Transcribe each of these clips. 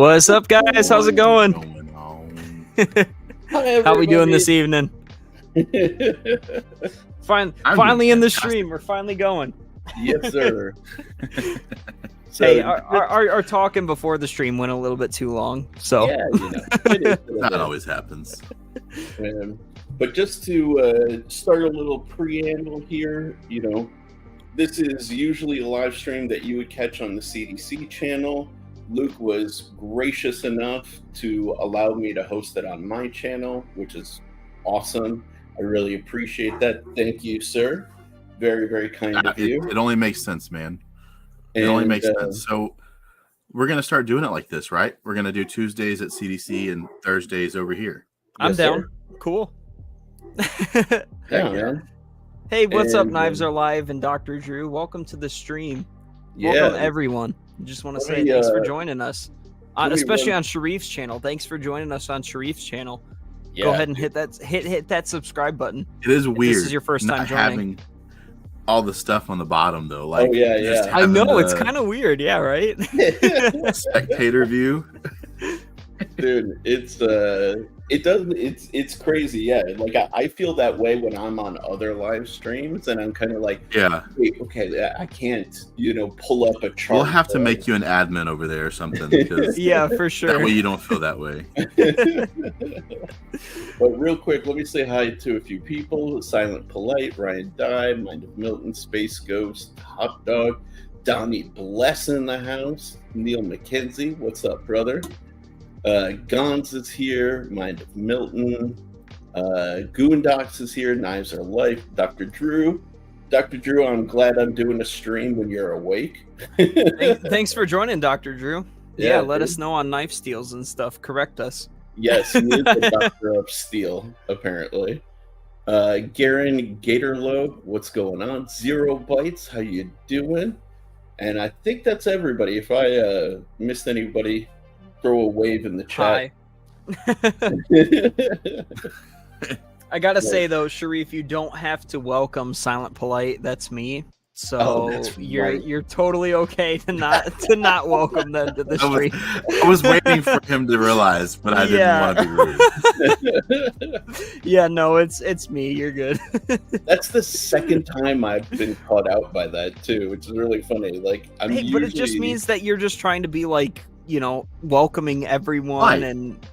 What's up, guys? How's it going? Going on? How we doing this evening? Finally in the stream. We're finally going. Yes, sir. So, hey, our talking before the stream went a little bit too long. So yeah, that always happens. But just to start a little preamble here, this is usually a live stream that you would catch on the CDC channel. Luke was gracious enough to allow me to host it on my channel, which is awesome. I really appreciate that. Thank you, sir. Very, very kind of you. It only makes sense, man. It only makes sense. So we're going to start doing it like this, right? We're going to do Tuesdays at CDC and Thursdays over here. I'm down. Sir. Cool. Yeah, man. Hey, what's up, Knives Are Live and Dr. Drew? Welcome to the stream. Yeah. Welcome, everyone. Just want to say thanks for joining us, especially on Sharif's channel. Thanks for joining us on Sharif's channel. Yeah, go ahead and hit that subscribe button. It is weird. This is your first time joining. Having all the stuff on the bottom though, like I know it's kind of weird. Yeah, right. Spectator view, dude. It's crazy. Yeah, like I feel that way when I'm on other live streams, and I'm kind of like, okay, I can't, pull up a chart. We'll have to make you an admin over there or something. Because yeah, for sure. That way you don't feel that way. But real quick, let me say hi to a few people: Silent Polite, Ryan Dye, Mind of Milton, Space Ghost, Hot Dog, Donnie Bless in the house, Neil McKenzie. What's up, brother? Gons is here, Mind of Milton, Goondox is here, Knives Are Life, Dr. Drew. Dr. Drew, I'm glad I'm doing a stream when you're awake. Thanks for joining, Dr. Drew. Yeah, let us know on knife steals and stuff. Correct us. Yes, he is the doctor of steel, apparently. Garen Gatorlow, what's going on? Zero Bites, how you doing? And I think that's everybody. If I missed anybody, throw a wave in the chat. Hi. I gotta say though, Sharif, you don't have to welcome Silent Polite. That's me. So you're totally okay to not welcome them to the stream. I was waiting for him to realize, but I didn't want to be rude. Yeah, no, it's me. You're good. That's the second time I've been caught out by that too, which is really funny. Like, but it just means that you're just trying to be like, welcoming everyone and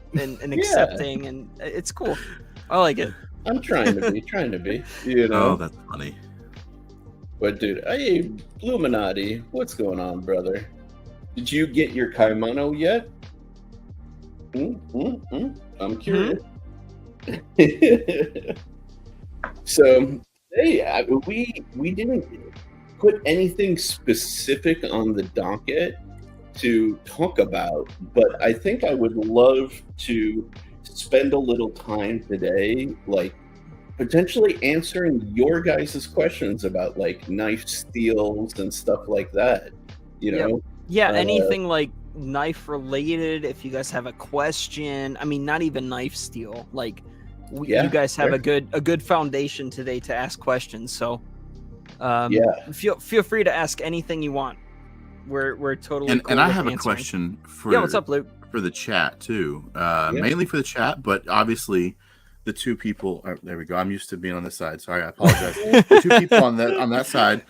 accepting, and it's cool. I like it. I'm trying to be. Oh, that's funny. But dude, hey, Illuminati, what's going on, brother? Did you get your kimono yet? I'm curious. So, hey, we didn't put anything specific on the docket to talk about, but I think I would love to spend a little time today, like potentially answering your guys' questions about like knife steals and stuff like that. Yeah, anything like knife related. If you guys have a question, I mean, not even knife steal. Like, you guys have a good foundation today to ask questions. So, feel free to ask anything you want. We're totally cool and I have answering. A question for what's up, Luke? For the chat too, mainly for the chat, but obviously the two people. There we go. I'm used to being on this side. Sorry, I apologize. The two people on that side.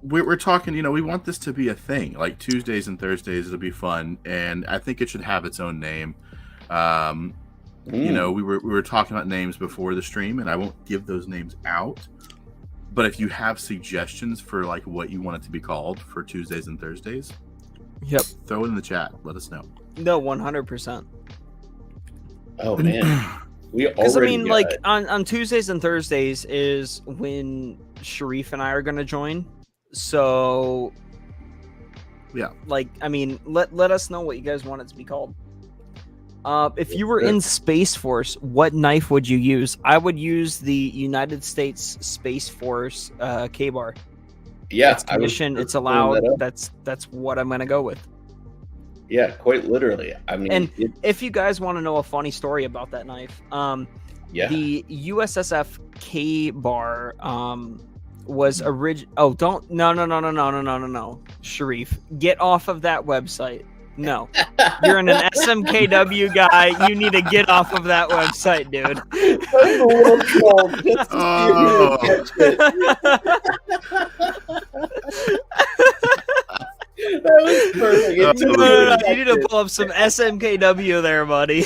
We're talking. We want this to be a thing. Like Tuesdays and Thursdays, it'll be fun, and I think it should have its own name. We were talking about names before the stream, and I won't give those names out. But if you have suggestions for like what you want it to be called for Tuesdays and Thursdays, throw it in the chat. Let us know. No, 100%. Oh man, because I mean, like on Tuesdays and Thursdays is when Sharif and I are gonna join. So yeah, like I mean, let us know what you guys want it to be called. If you were in Space Force, what knife would you use? I would use the United States Space Force K-bar. Yeah, it's commissioned. It's allowed. That's what I'm gonna go with. Yeah, quite literally. I mean, and if you guys want to know a funny story about that knife, the USSF K-bar was original. Oh, don't no, Sharif, get off of that website. No, you're an SMKW guy. You need to get off of that website, dude. That's a little troll. Just to see if you would catch it. That was perfect. No. You need to pull up some SMKW there, buddy.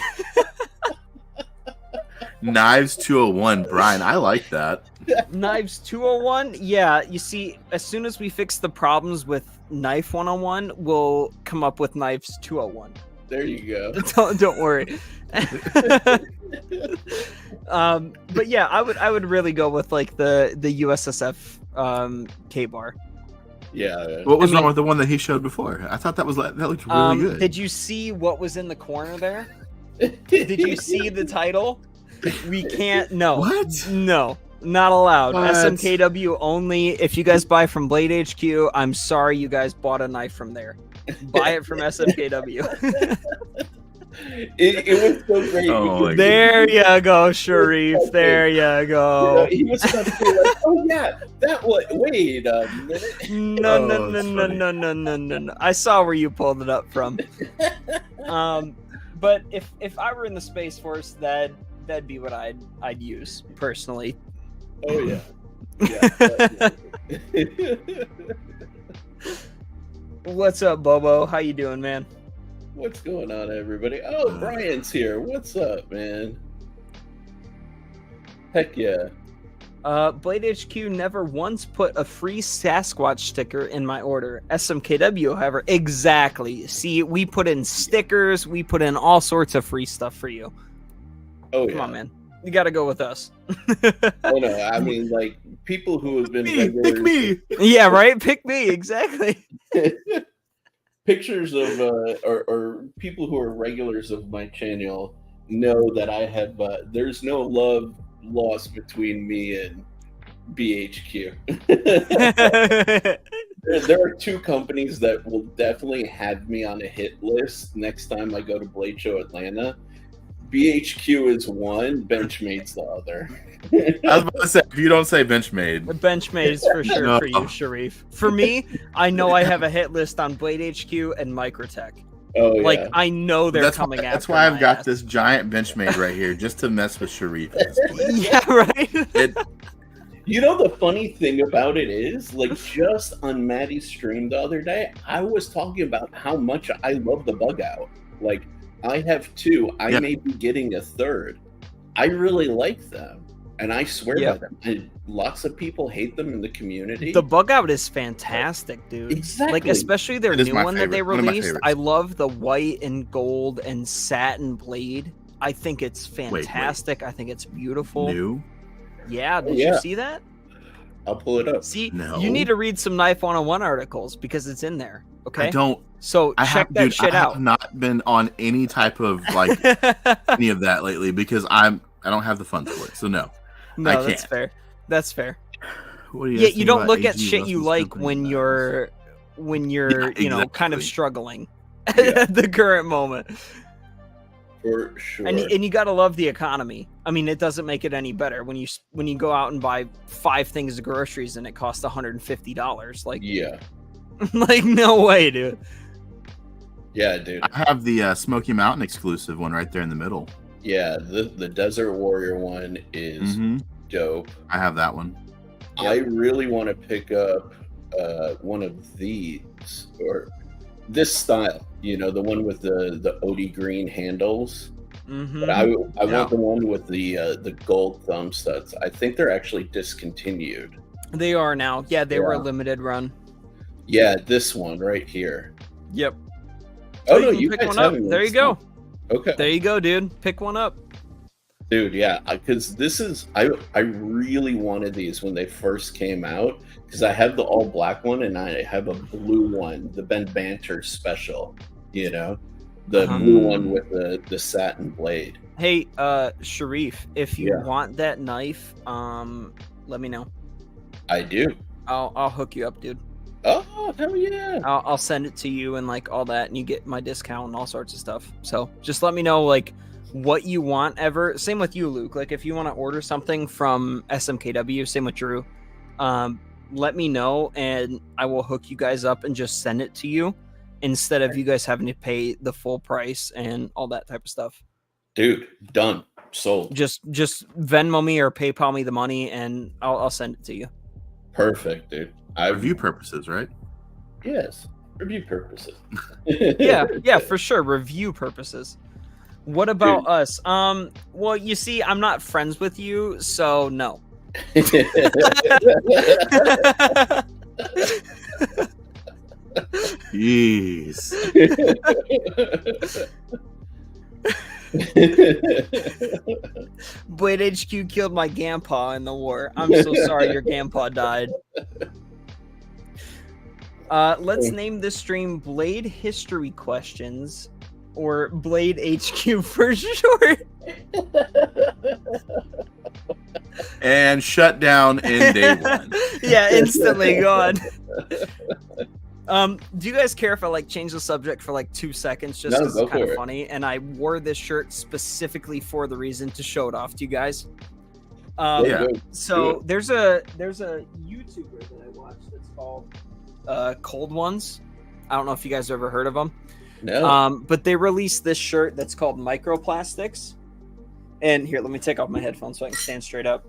Knives 201, Brian. I like that. Knives 201. Yeah, you see, as soon as we fix the problems with Knife 101, we'll come up with Knives 201. There you go. Don't worry. But yeah, I would really go with like the USSF K-bar. Yeah. What was wrong with the one that he showed before? I thought that looked really good. Did you see what was in the corner there? Did you see the title? We can't. No. What? No. Not allowed. What? SMKW only. If you guys buy from Blade HQ, I'm sorry you guys bought a knife from there. Buy it from SMKW. It was so great. Oh, there you go, Sharif. There you go. He was about to be like, "Oh yeah, that was." Wait a minute. No. I saw where you pulled it up from. But if I were in the Space Force, that'd be what I'd use personally. Oh yeah. Yeah. What's up, Bobo? How you doing, man? What's going on, everybody? Oh, Brian's here. What's up, man? Heck yeah. Blade HQ never once put a free Sasquatch sticker in my order. SMKW, however, exactly. See, we put in stickers, we put in all sorts of free stuff for you. Oh yeah. Come on, man. You got to go with us. Oh no, I mean like people who have been regulars. Pick me. Yeah, right. Pick me exactly. Pictures of or people who are regulars of my channel know that I have. There's no love lost between me and BHQ. There are two companies that will definitely have me on a hit list next time I go to Blade Show Atlanta. BHQ is one, Benchmade's the other. I was about to say, if you don't say Benchmade. Benchmade is for sure No. for you, Sharif. For me, I know I have a hit list on Blade HQ and Microtech. Oh yeah. Like, I know they're coming after That's why I've my got ass. this giant Benchmade right here, just to mess with Sharif. At this point. Yeah, right? You know, the funny thing about it is, like, just on Maddie's stream the other day, I was talking about how much I love the bug out. Like, I have two. I may be getting a third. I really like them, and I swear by them. And lots of people hate them in the community. The bug out is fantastic, dude. Exactly. Like, especially their It is new my one that they favorite. One of my released. favorites. I love the white and gold and satin blade. I think it's fantastic. I think it's beautiful. New? Yeah, did you see that? I'll pull it up. See, No. you need to read some Knife 101 articles because it's in there. Okay. I don't. So check that shit I out. have not been on any type of like any of that lately because I don't have the funds for it. So no. No, I that's can't. fair. That's fair. What do you Yeah, guys you think don't about look at AG shit you versus like company when knives? you're Yeah, kind of exactly. struggling Yeah. at the current moment. For sure. And you gotta love the economy. I mean, it doesn't make it any better when you go out and buy 5 things of groceries and it costs $150. Like, yeah. like no way, dude. Yeah, dude. I have the Smoky Mountain exclusive one right there in the middle. Yeah, the Desert Warrior one is dope. I have that one. I really want to pick up one of these, or this style, you know, the one with the OD green handles. But I want the one with the gold thumb studs. I think they're actually discontinued. They are now. Yeah, they were a limited run. Yeah, this one right here. Yep. Oh So no, can you pick guys one up. have There you go. Okay. There you go, dude. Pick one up. Dude, yeah, because this is I really wanted these when they first came out because I have the all black one and I have a blue one, the Ben Banter special, you know, the blue one with the satin blade. Hey, Sharif, if you want that knife, let me know. I do. I'll hook you up, dude. Oh, hell yeah. I'll send it to you and like all that, and you get my discount and all sorts of stuff. So just let me know like what you want ever. Same with you, Luke. Like if you want to order something from SMKW, same with Drew. let me know, and I will hook you guys up and just send it to you instead of you guys having to pay the full price and all that type of stuff. Dude, done. Sold. Just Venmo me or PayPal me the money, and I'll send it to you. Perfect, dude. Review purposes, right? Yes, review purposes. yeah, for sure. Review purposes. What about us? Well, you see, I'm not friends with you, so no. Jeez. Blade HQ killed my grandpa in the war. I'm so sorry your grandpa died. Let's name this stream Blade History Questions, or Blade HQ for short. And shut down in day one. Yeah, instantly gone. Do you guys care if I like change the subject for like 2 seconds, just because it's kind of funny? And I wore this shirt specifically for the reason to show it off to you guys. So there's a YouTuber that I watch that's called Cold Ones. I don't know if you guys ever heard of them. No. But they released this shirt that's called Microplastics. And here, let me take off my headphones so I can stand straight up.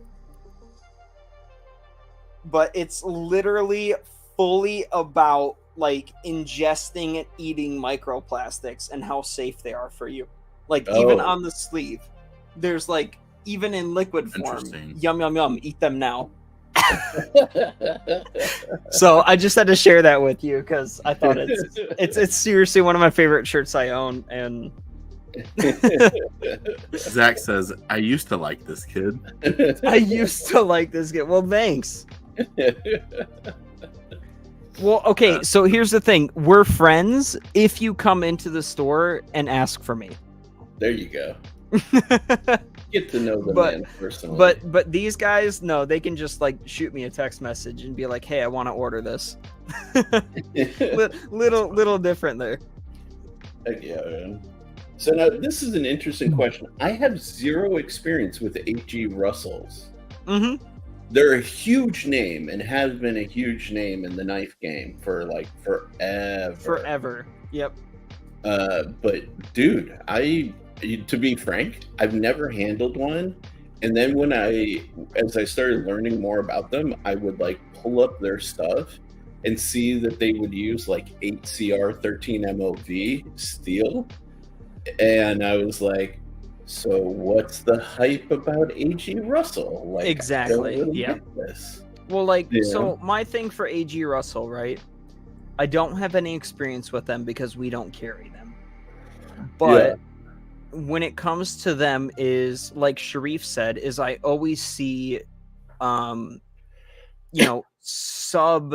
But it's literally fully about like ingesting and eating microplastics and how safe they are for you. Like even on the sleeve, there's like, even in liquid form, yum, yum, yum, eat them now. So I just had to share that with you because I thought it's seriously one of my favorite shirts I own. And Zach says, I used to like this kid. I used to like this kid. Well, thanks. Well, okay, so here's the thing. We're friends if you come into the store and ask for me. There you go. Get to know the man personally. But these guys, no, they can just like shoot me a text message and be like, hey, I want to order this. little different there. Heck yeah, man. So now this is an interesting question. I have zero experience with H.G. Russells. Mm-hmm. They're a huge name and have been a huge name in the knife game for like forever. Forever. Yep. But dude, to be frank, I've never handled one. And then as I started learning more about them, I would like pull up their stuff and see that they would use like 8CR 13 MOV steel. And I was like, so what's the hype about A.G. Russell? Like, exactly. Yeah. Well, like, so my thing for A.G. Russell, right? I don't have any experience with them because we don't carry them. But when it comes to them, is like Sharif said, is I always see, sub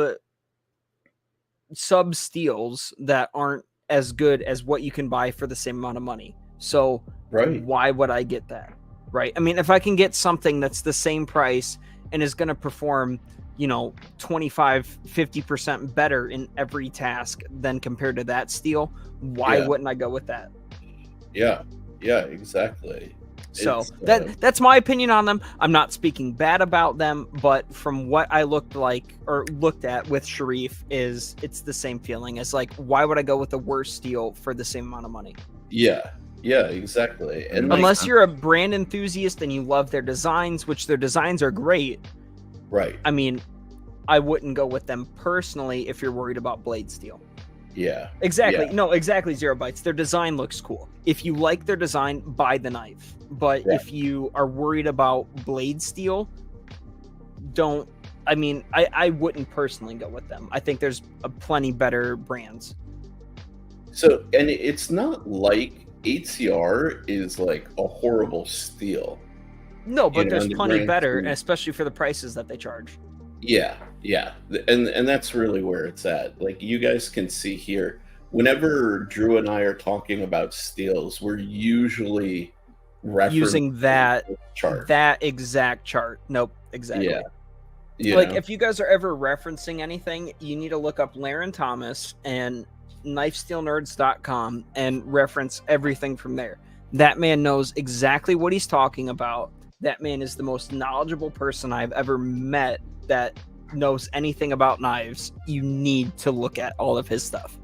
steels that aren't as good as what you can buy for the same amount of money. So why would I get that? Right. I mean, if I can get something that's the same price and is going to perform, 25-50% better in every task than compared to that steel, why wouldn't I go with that? Yeah, exactly. So that's my opinion on them. I'm not speaking bad about them, but from what I looked at with Sharif, it's the same feeling. It's like, why would I go with the worst steel for the same amount of money? Yeah, exactly. And unless you're a brand enthusiast and you love their designs, which their designs are great. Right. I mean, I wouldn't go with them personally if you're worried about blade steel. Yeah. Exactly. Yeah. No, exactly. Zero Bytes. Their design looks cool. If you like their design, buy the knife. But if you are worried about blade steel, don't. I mean, I wouldn't personally go with them. I think there's plenty better brands. So, and it's not like 8CR is like a horrible steel. No, but there's plenty better, especially for the prices that they charge. Yeah. And that's really where it's at. Like, you guys can see here, whenever Drew and I are talking about steels, we're usually using that chart. That exact chart. Nope, exactly. Yeah. Like, if you guys are ever referencing anything, you need to look up Laren Thomas and knifesteelnerds.com and reference everything from there. That man knows exactly what he's talking about. That man is the most knowledgeable person I've ever met that knows anything about knives, you need to look at all of his stuff.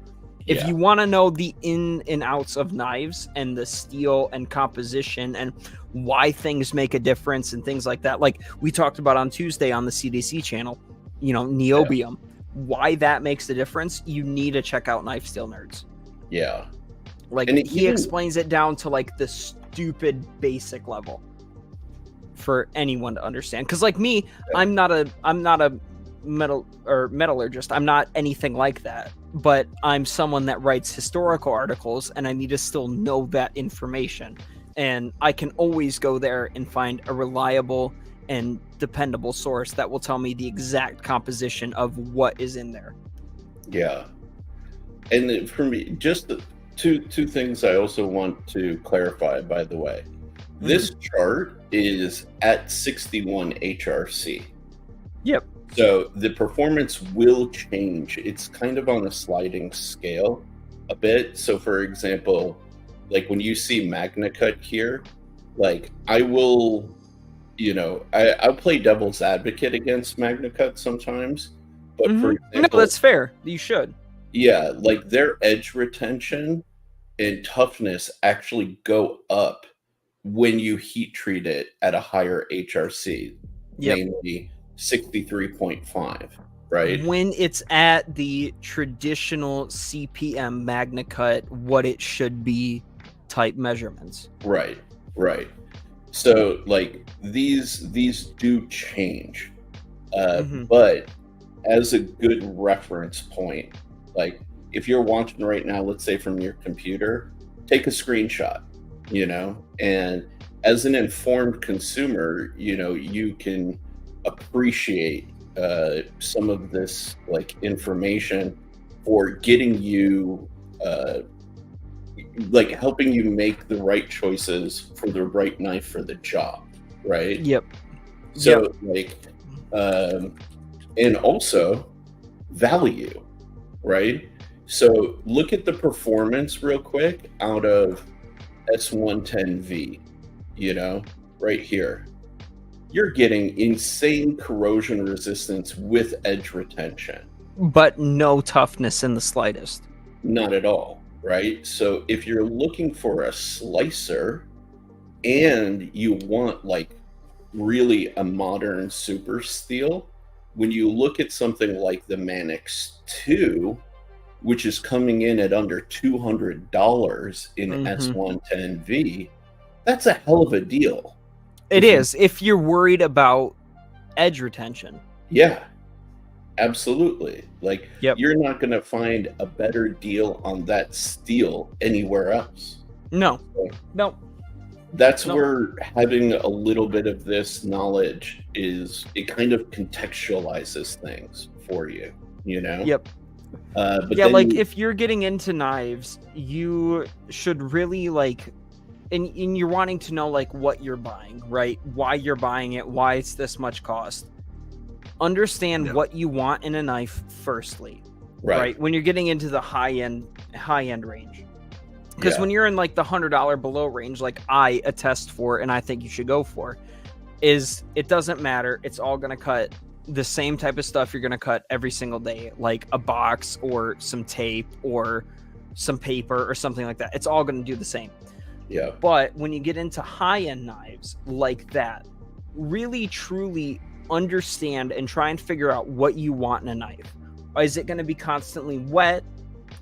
If you want to know the in and outs of knives and the steel and composition and why things make a difference and things like that, like we talked about on Tuesday on the CDC channel, you know, niobium, why that makes the difference, you need to check out Knife Steel Nerds. Yeah. Like, he explains it down to like the stupid basic level for anyone to understand. Because like me, I'm not a metallurgist. I'm not anything like that. But I'm someone that writes historical articles, and I need to still know that information. And I can always go there and find a reliable and dependable source that will tell me the exact composition of what is in there. Yeah. And for me, just two things I also want to clarify, by the way. This chart is at 61 HRC. Yep. So the performance will change. It's kind of on a sliding scale a bit. So for example, like when you see MagnaCut here, like I will, you know, I'll play devil's advocate against MagnaCut sometimes. But for example, no, that's fair. You should. Yeah, like their edge retention and toughness actually go up when you heat treat it at a higher HRC, namely 63.5, right? When it's at the traditional CPM MagnaCut, what it should be type measurements. Right. So like these do change, but as a good reference point, like if you're watching right now, let's say from your computer, take a screenshot, you know, and as an informed consumer, you know, you can appreciate some of this like information for getting you like helping you make the right choices for the right knife for the job, right? Yep. So like and also value, right? So look at the performance real quick out of S110V, you know, right here. You're getting insane corrosion resistance with edge retention. But no toughness in the slightest. Not at all, right? So if you're looking for a slicer and you want like really a modern super steel, when you look at something like the Manix 2, which is coming in at under $200 in S110V, that's a hell of a deal. It is, if you're worried about edge retention. Yeah, absolutely. Like, you're not going to find a better deal on that steel anywhere else. No. That's where having a little bit of this knowledge is, it kind of contextualizes things for you, you know? Yep. But yeah, like if you're getting into knives, you should really like, and you're wanting to know like what you're buying, right? Why you're buying it, why it's this much cost. Understand what you want in a knife firstly, right? When you're getting into the high end range. Because when you're in like the $100 below range, like I attest for, and I think you should go for, is it doesn't matter. It's all going to cut the same type of stuff you're going to cut every single day, like a box or some tape or some paper or something like that. It's all going to do the same. Yeah. But when you get into high-end knives like that, really truly understand and try and figure out what you want in a knife. Is it going to be constantly wet?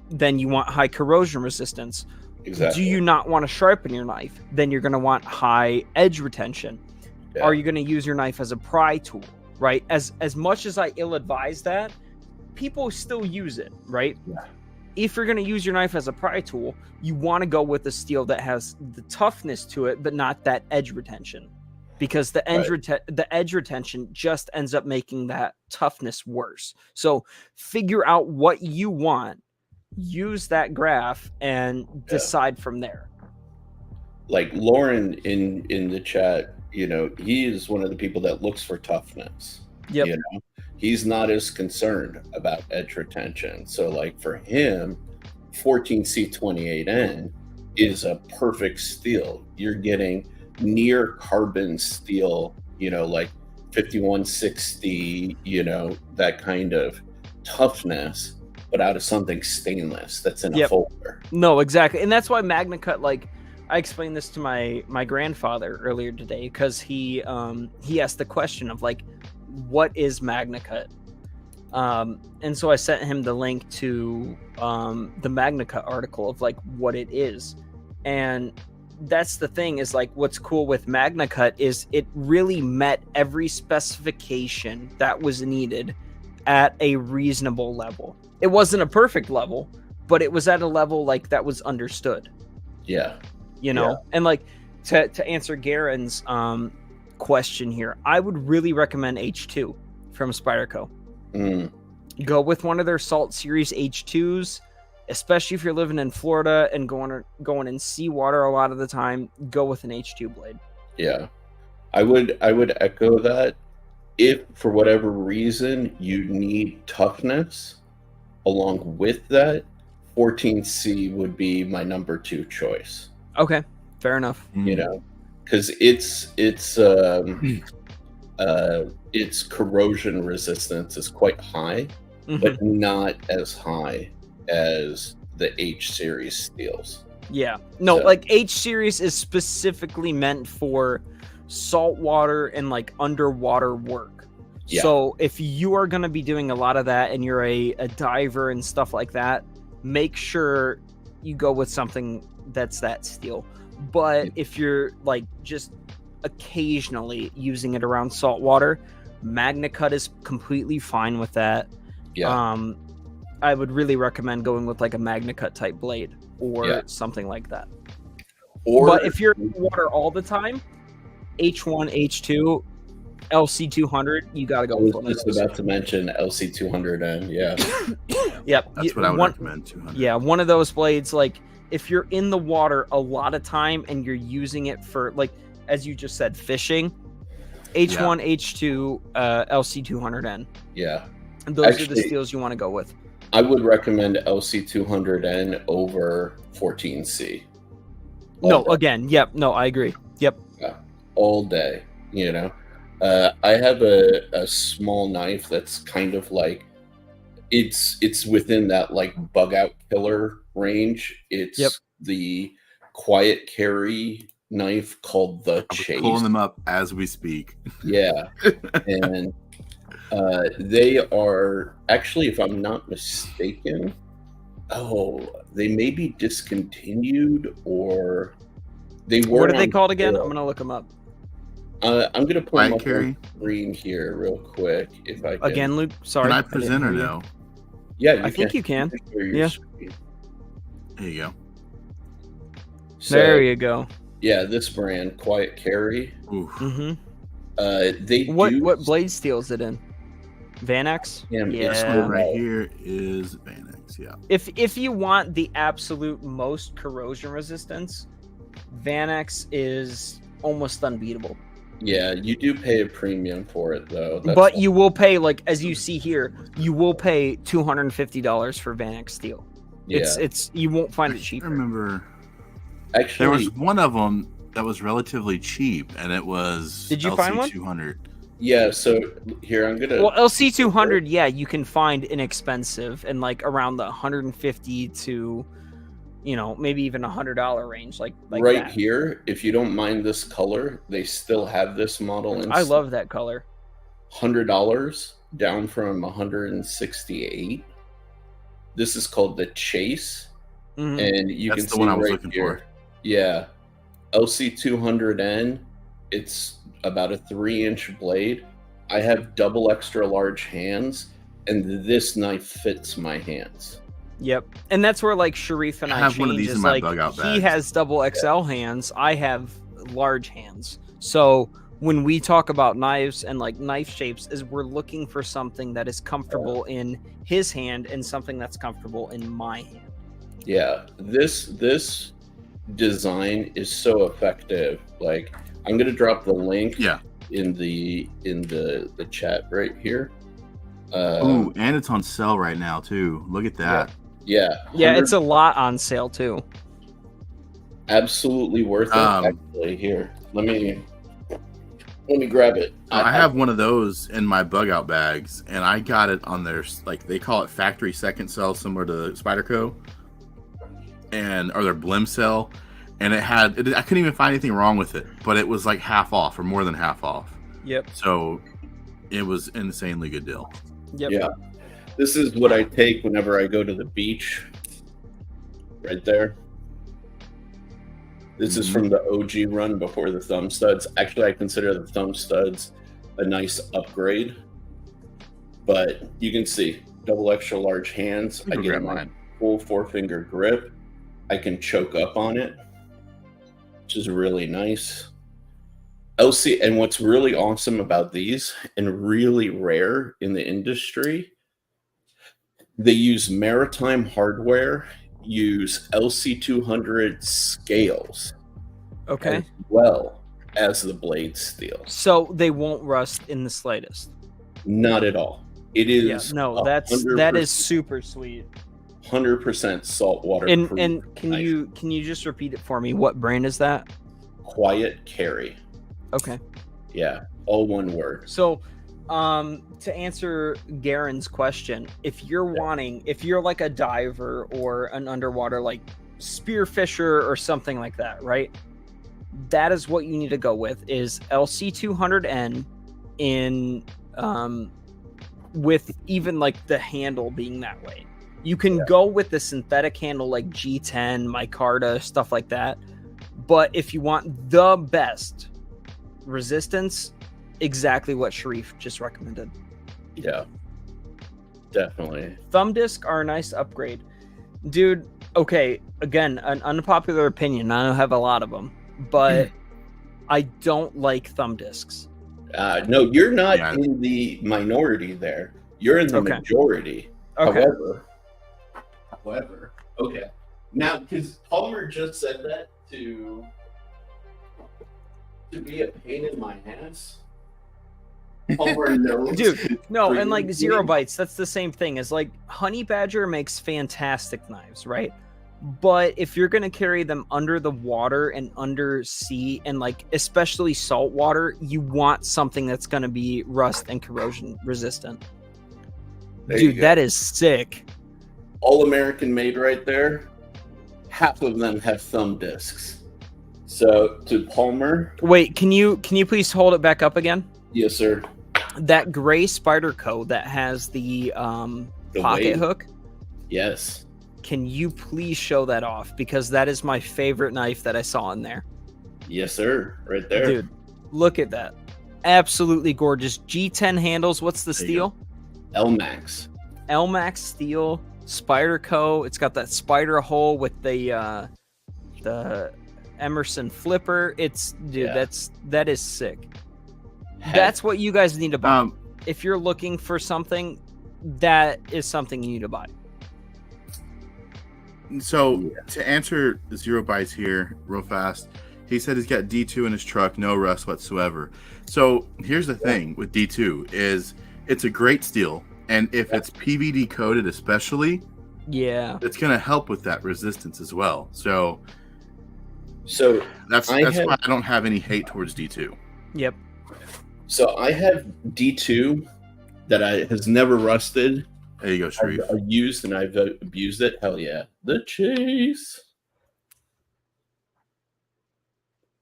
Then you want high corrosion resistance. Exactly. Do you not want to sharpen your knife? Then you're going to want high edge retention. Yeah. Are you going to use your knife as a pry tool? Right? As much as I ill-advise that, people still use it, right? Yeah. If you're going to use your knife as a pry tool, you want to go with a steel that has the toughness to it, but not that edge retention, because the edge retention just ends up making that toughness worse. So figure out what you want, use that graph, and decide from there. Like Lauren in the chat, you know, he is one of the people that looks for toughness. Yep. You know, he's not as concerned about edge retention. So like for him, 14C28N is a perfect steel. You're getting near carbon steel, you know, like 5160, that kind of toughness, but out of something stainless that's in a folder. No, exactly. And that's why MagnaCut, like, I explained this to my grandfather earlier today, because he asked the question of, like, what is MagnaCut? And so I sent him the link to the MagnaCut article of, like, what it is. And that's the thing, is, like, what's cool with MagnaCut is it really met every specification that was needed at a reasonable level. It wasn't a perfect level, but it was at a level, like, that was understood. Yeah. And, like, to answer Garen's question here, I would really recommend H2 from Spyderco. Go with one of their Salt Series H2s, especially if you're living in Florida and going in seawater a lot of the time. Go with an H2 blade. Yeah, I would echo that. If for whatever reason you need toughness along with that, 14C would be my number 2 choice. Okay, fair enough. Because its corrosion resistance is quite high, but not as high as the H series steels. Yeah, no, like, H series is specifically meant for saltwater and, like, underwater work. Yeah. So if you are going to be doing a lot of that and you're a diver and stuff like that, make sure you go with something that's that steel. But if you're, like, just occasionally using it around saltwater, MagnaCut is completely fine with that. Yeah. I would really recommend going with, like, a MagnaCut type blade or something like that. But if you're in the water all the time, H1, H2, LC200, you got to go with one of those. I was just about to mention LC200N, yeah. Yep. That's what I would recommend, 200. Yeah, one of those blades, like, if you're in the water a lot of time and you're using it for, like, as you just said, fishing, H1, H2, LC200N. Yeah. And those are the steels you want to go with. I would recommend LC200N over 14C. Again, I agree. Yep. Yeah, all day, I have a small knife that's kind of like, it's within that, like, bug out killer range. It's the quiet carry knife called the Chase. Pulling them up as we speak. Yeah. And they are actually, if I'm not mistaken, they may be discontinued, or they were. What are they called again? I'm gonna look them up. I'm gonna put them up on screen here real quick if I can. Again, Luke. Sorry. Can I present or no? Yeah, I think you can. Yeah. There you go. So, there you go. Yeah, this brand, Quiet Carry. Mm-hmm. What blade steel is it in? Vanax? Yeah. This one right here is Vanax, yeah. If you want the absolute most corrosion resistance, Vanax is almost unbeatable. Yeah, you do pay a premium for it, though. But you will pay, like, as you see here, you will pay $250 for Vanax steel. Yeah. It's you won't find it cheaper. I remember. Actually, there was one of them that was relatively cheap, and it was. Did you LC200. find one? 200. Yeah. So here I'm gonna. Well, LC200, yeah, you can find inexpensive and, like, around the $150 to, maybe even $100 range, like right that. Here. If you don't mind this color, they still have this model. I love that color. $100 down from $168. This is called the Chase, and you can see one I was right looking here. For. Yeah, LC200N. It's about a 3-inch blade. I have double extra large hands, and this knife fits my hands. Yep, and that's where, like, Sharif and I have change. One of these is in my like bug-out he bags. has double XL hands. I have large hands. So when we talk about knives and, like, knife shapes, is we're looking for something that is comfortable in his hand and something that's comfortable in my hand. Yeah, this design is so effective. Like, I'm gonna drop the link. In the chat right here. Ooh, and it's on sale right now too. Look at that. Yeah, it's a lot on sale too. Absolutely worth it. Actually, here, let me Let me grab it. I have one of those in my bug out bags, and I got it on their, like, they call it factory second cell, similar to Spyderco, or their Blim cell, and I couldn't even find anything wrong with it, but it was like half off or more than half off. Yep. So it was an insanely good deal. Yep. Yeah. This is what I take whenever I go to the beach. Right there. This is from the OG run before the thumb studs. Actually, I consider the thumb studs a nice upgrade. But you can see double extra large hands. I get my full 4-finger grip. I can choke up on it, which is really nice. LC, and what's really awesome about these, and really rare in the industry, they use maritime hardware, use LC200 scales, Okay. as well as the blade steel. So they won't rust in the slightest. Not at all. It is. Yeah, no, that is super sweet. 100% saltwater. And can you just repeat it for me? What brand is that? Quiet Carry. Okay. Yeah, all one word. So, to answer Garen's question, if you're like a diver or an underwater like spearfisher or something like that, right? That is what you need to go with is LC200N in with even like the handle being that way. You can go with the synthetic handle like G10, micarta, stuff like that. But if you want the best resistance, exactly what Sharif just recommended. Yeah, definitely. Thumb disc are a nice upgrade, dude. Okay, again, an unpopular opinion. I don't have a lot of them, but I don't like thumb discs. No, you're not in the minority there. You're in the majority. Okay. However, okay. Now, because Palmer just said that to be a pain in my ass. Dude, no, and like Zero Bites, that's the same thing as like Honey Badger makes fantastic knives, right? But if you're going to carry them under the water and under sea and like especially salt water, you want something that's going to be rust and corrosion resistant. Dude, that is sick. All American made right there. Half of them have thumb discs. So to Palmer. Wait, can you please hold it back up again? Yes, sir. That gray Spyderco that has the pocket hook. Yes. Can you please show that off? Because that is my favorite knife that I saw in there. Yes, sir. Right there. Dude, look at that. Absolutely gorgeous. G10 handles. What's the steel? L-Max. L-Max steel. Spyderco. It's got that spider hole with the Emerson flipper. That is sick. That's what you guys need to buy. If you're looking for something, that is something you need to buy. So to answer Zero Bites here real fast, he said he's got D2 in his truck, no rust whatsoever. So here's the thing with D2 is it's a great steel, and if it's PVD coated especially, it's going to help with that resistance as well. So that's why I don't have any hate towards D2. Yep. So I have D2 that has never rusted. There you go, Sharif. I've used and I've abused it. Hell yeah. The Chase.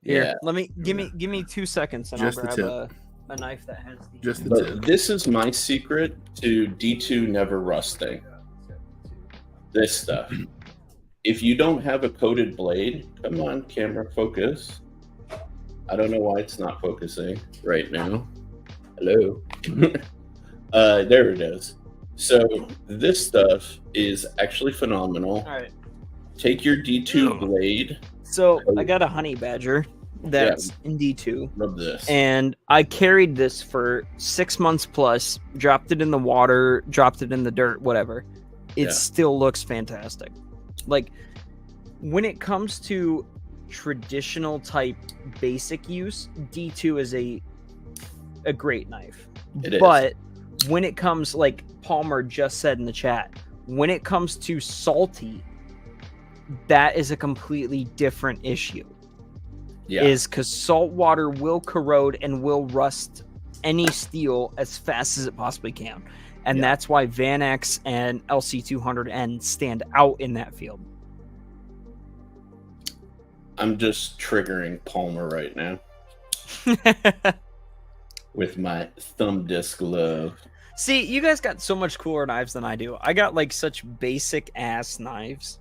Here, give me 2 seconds and I'll grab a knife that has the tip. This is my secret to D2 never rusting. This stuff. If you don't have a coated blade, come on, camera, focus. I don't know why it's not focusing right now. Hello. There it is. So this stuff is actually phenomenal. All right. Take your D2 blade. So I got a Honey Badger that's in D2. Rub this. And I carried this for 6 months plus, dropped it in the water, dropped it in the dirt, whatever. It still looks fantastic. Like when it comes to traditional type basic use, D2 is a great knife. But when it comes, like Palmer just said in the chat, when it comes to salty, that is a completely different issue. is because salt water will corrode and will rust any steel as fast as it possibly can. And that's why VanX and LC200N stand out in that field. I'm just triggering Palmer right now with my thumb disc glove. See, you guys got so much cooler knives than I do. I got like such basic ass knives.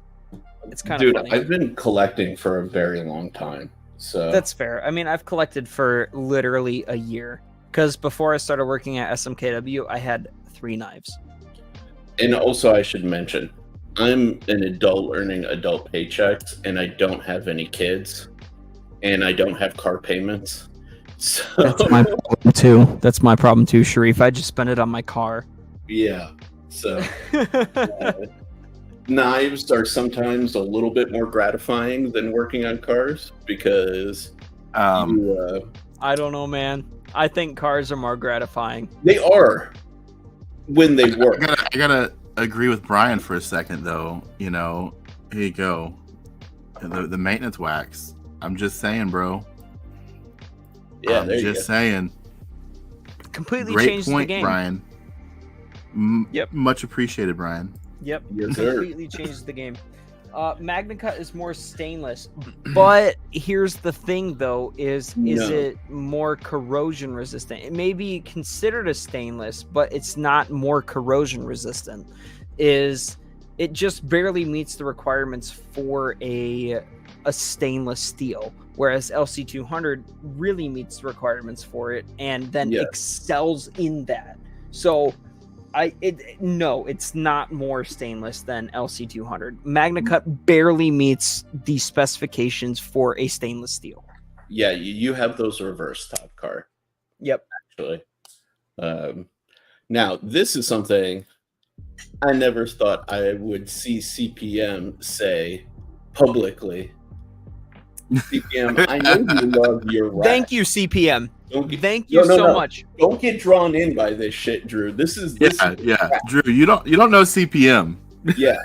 It's kind of funny. I've been collecting for a very long time. So that's fair. I mean, I've collected for literally a year. Because before I started working at SMKW, I had 3 knives. And also, I should mention, I'm an adult earning adult paychecks, and I don't have any kids, and I don't have car payments. So that's my problem too. That's my problem too, Sharif. I just spend it on my car. Yeah. So knives are sometimes a little bit more gratifying than working on cars because I don't know, man. I think cars are more gratifying. They are when they work. I gotta agree with Brian for a second, though. You know, here you go. The maintenance wax. I'm just saying, bro. Yeah, I'm just saying. Completely Great changed point, the game. Brian. Yep. Much appreciated, Brian. Yep. Yes, completely changed the game. MagnaCut is more stainless, but here's the thing, though: is it more corrosion resistant? It may be considered a stainless, but it's not more corrosion resistant. It just barely meets the requirements for a stainless steel, whereas LC200 really meets the requirements for it, and then excels in that. So. It's not more stainless than LC200. MagnaCut barely meets the specifications for a stainless steel. Yeah, you have those reverse top car. Yep. Actually. Now, this is something I never thought I would see CPM say publicly. CPM, I know you love your rap. Thank you, CPM. Thank you so much. Don't get drawn in by this shit, Drew. This is Drew, you don't know CPM. Yeah.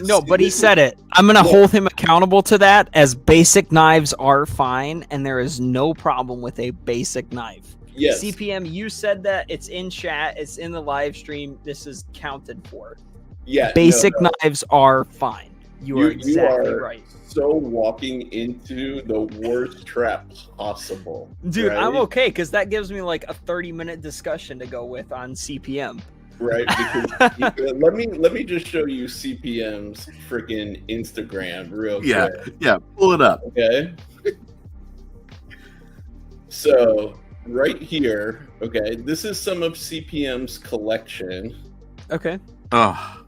No, but he said it. I'm gonna hold him accountable to that, as basic knives are fine, and there is no problem with a basic knife. Yes. CPM, you said that. It's in chat. It's in the live stream. This is counted for. Yeah. Basic knives are fine. You are exactly right. So walking into the worst trap possible, dude. Right? I'm okay because that gives me like a 30-minute discussion to go with on CPM. Right, because let me just show you CPM's freaking Instagram real quick. Yeah, pull it up. Okay. So right here, okay, this is some of CPM's collection. Okay. Oh,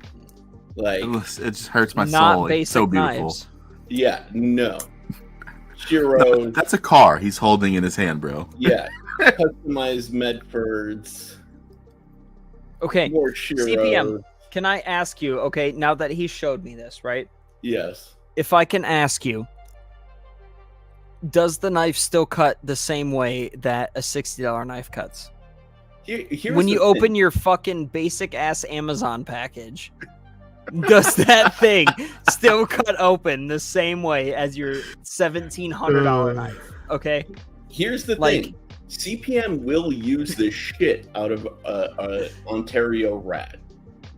like it just hurts my not soul. Basic it's so beautiful. Knives. Yeah, no. Shiro. That's a car he's holding in his hand, bro. Yeah. Customized Medfords. Okay. More Shiro. CPM, can I ask you, okay, now that he showed me this, right? Yes. If I can ask you, does the knife still cut the same way that a $60 knife cuts? When you open your fucking basic ass Amazon package, does that thing still cut open the same way as your $1,700 knife? Okay. Here's the thing: CPM will use the shit out of Ontario rat.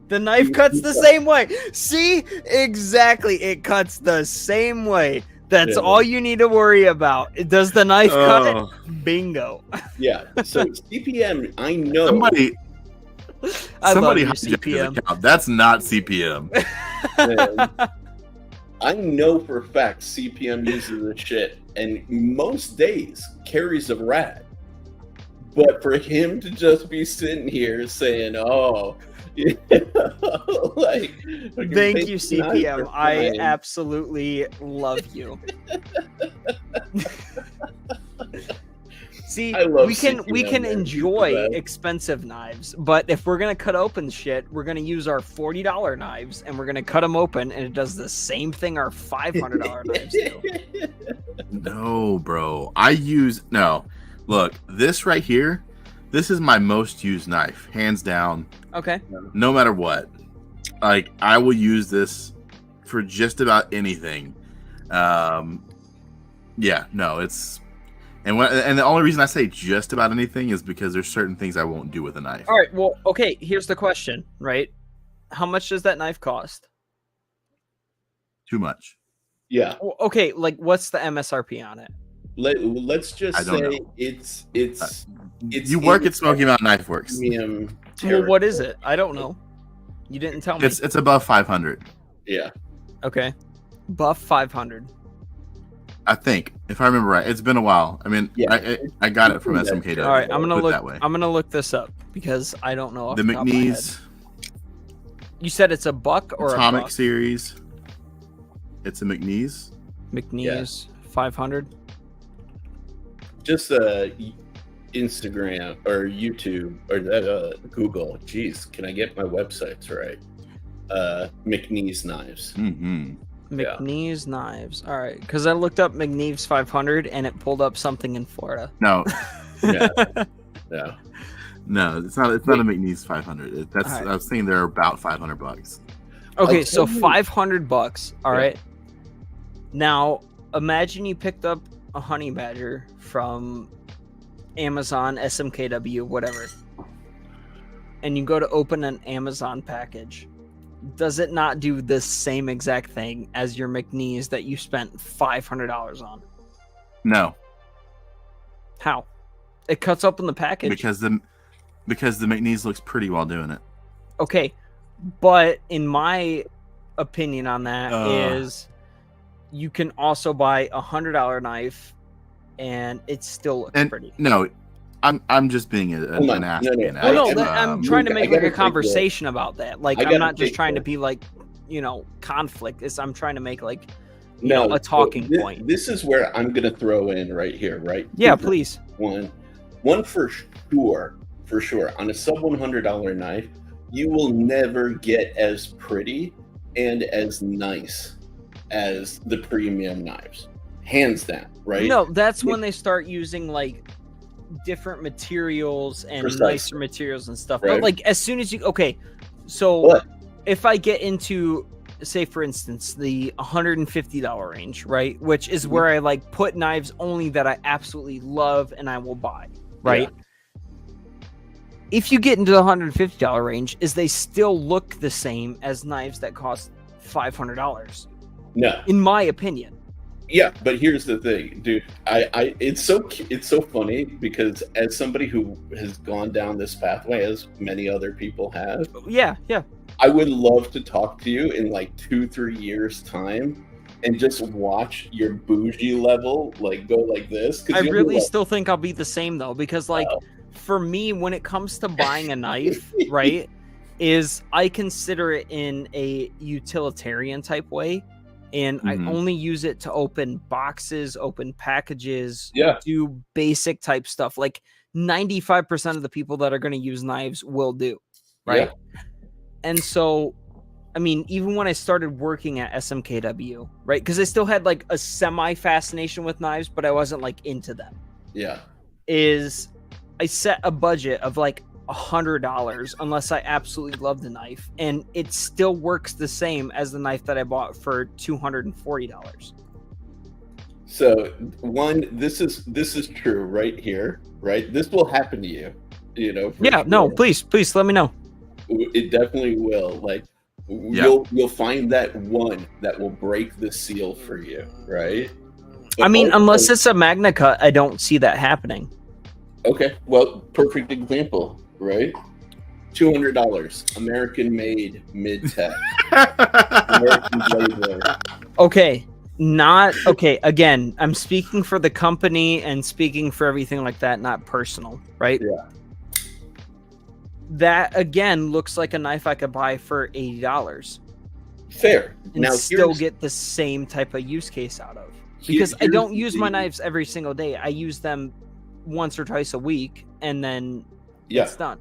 The knife cuts the same way. See, exactly, it cuts the same way. That's all you need to worry about. Does the knife cut it? Bingo. Yeah. So CPM, I know. Somebody CPM. Account. That's not CPM. I know for a fact CPM uses the shit, and most days carries a rat. But for him to just be sitting here saying, "Oh," like, thank you, CPM. I absolutely love you. See, we can enjoy expensive knives, but if we're gonna cut open shit, we're gonna use our $40 knives and we're gonna cut them open, and it does the same thing our $500 knives do. No, bro. Look, this right here, this is my most used knife, hands down. Okay. No matter what, like I will use this for just about anything. Yeah, no, it's And the only reason I say just about anything is because there's certain things I won't do with a knife. All right. Well, okay. Here's the question, right? How much does that knife cost? Too much. Yeah. Well, okay. Like, what's the MSRP on it? Let's just I don't say know. it's You work at Smoky Mountain Knife Works. premium Well, what is it? I don't know. You didn't tell me. It's above 500. Yeah. Okay. Buff 500. I think, if I remember right. It's been a while. I mean, Yeah. I got it from SMKW. All right, I'm gonna put it look. that way. I'm gonna look this up because I don't know. Off The the top of my head. McNeese You said it's a buck or Atomic a buck? series. It's a McNeese. McNeese 500. Just Instagram or YouTube or Google. Jeez, can I get my websites right? McNeese knives. Mm-hmm. McNeese knives. All right, because I looked up McNeese 500 and it pulled up something in Florida. No, Yeah. Yeah. no, it's not. It's not a McNeese 500. That's. All right. I was thinking they're about $500. Okay, I'll so tell you- $500. All Yeah. right. Now imagine you picked up a honey badger from Amazon, SMKW, whatever, and you go to open an Amazon package. Does it not do the same exact thing as your McNeese that you spent $500 on? No, How? It cuts up in the package. because the McNeese looks pretty while doing it. Okay, but in my opinion on that is you can also buy $100 knife and it still looks And pretty. no, I'm just being Hold on. an ass. No, no. being an I- Well, ass. no, I'm trying to Luke, I make like gotta a take the- conversation about that. Like, I I'm gotta not just take trying the- to be like, conflict. I'm trying to make like, a talking point. This is where I'm gonna throw in right here, right? Yeah, please. One for sure. On a sub $100 knife, you will never get as pretty and as nice as the premium knives, hands down. Right? No, that's when they start using like different materials and Precisely. nicer materials and stuff. Right. But like as soon as you so But if I get into, say for instance, the $150 range, right, which is where I like put knives only that I absolutely love and I will buy, right? If you get into the $150 range, is they still look the same as knives that cost $500, no. in my opinion. Yeah, but here's the thing, dude. It's so funny because as somebody who has gone down this pathway, as many other people have, Yeah. I would love to talk to you in like 2-3 years time and just watch your bougie level like go like this. I you'll be really like, still think I'll be the same though, because like Oh. for me, when it comes to buying a knife, right, is I consider it in a utilitarian type way. And Mhm. I only use it to open boxes, open packages, Yeah. do basic type stuff. Like 95% of the people that are going to use knives will do, right? Yeah. And so, I mean, even when I started working at SMKW, right? Because I still had like a semi fascination with knives, but I wasn't like into them. Yeah. Is I set a budget of like $100 unless I absolutely love the knife, and it still works the same as the knife that I bought for $240. So this is true right here, right? This will happen to you, for Yeah, no, sure. please let me know. It definitely will. Like you'll find that one that will break the seal for you, right? But I mean, also- unless it's a Magna Cut, I don't see that happening. Okay, well, perfect example, right? $200, American made, mid tech, American labor. Okay, again, I'm speaking for the company and speaking for everything like that, not personal, right? Yeah. That again looks like a knife I could buy for $80 Fair. and Now still here's- get the same type of use case out of. Because I don't use my knives every single day. I use them once or twice a week, and then it's done.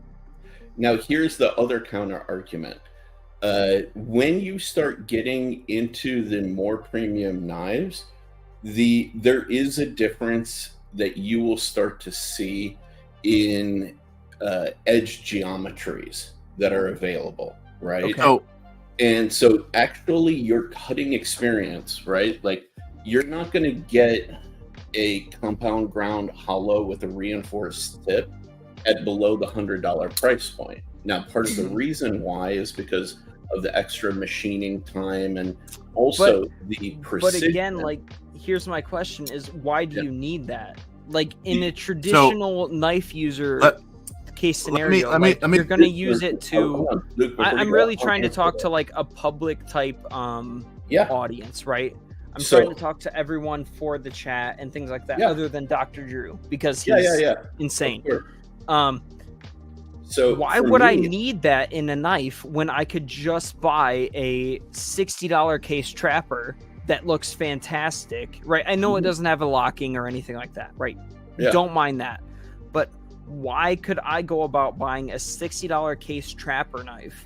Now here's the other counter argument. When you start getting into the more premium knives, there is a difference that you will start to see in edge geometries that are available, right? Okay. Oh, And so actually your cutting experience, right? Like you're not going to get a compound ground hollow with a reinforced tip at below the $100 price point. Now, part of the reason why is because of the extra machining time and also the precision. But again, like, here's my question: is why do you need that? Like in a traditional knife user case scenario, you're going to use it to. I'm really trying to talk to like a public type audience, right? I'm trying to talk to everyone for the chat and things like that, other than Dr. Drew, because he's insane. So why would I need that in a knife when I could just buy a $60 case trapper that looks fantastic, right? I know it doesn't have a locking or anything like that, right? Yeah. Don't mind that. But why could I go about buying a $60 case trapper knife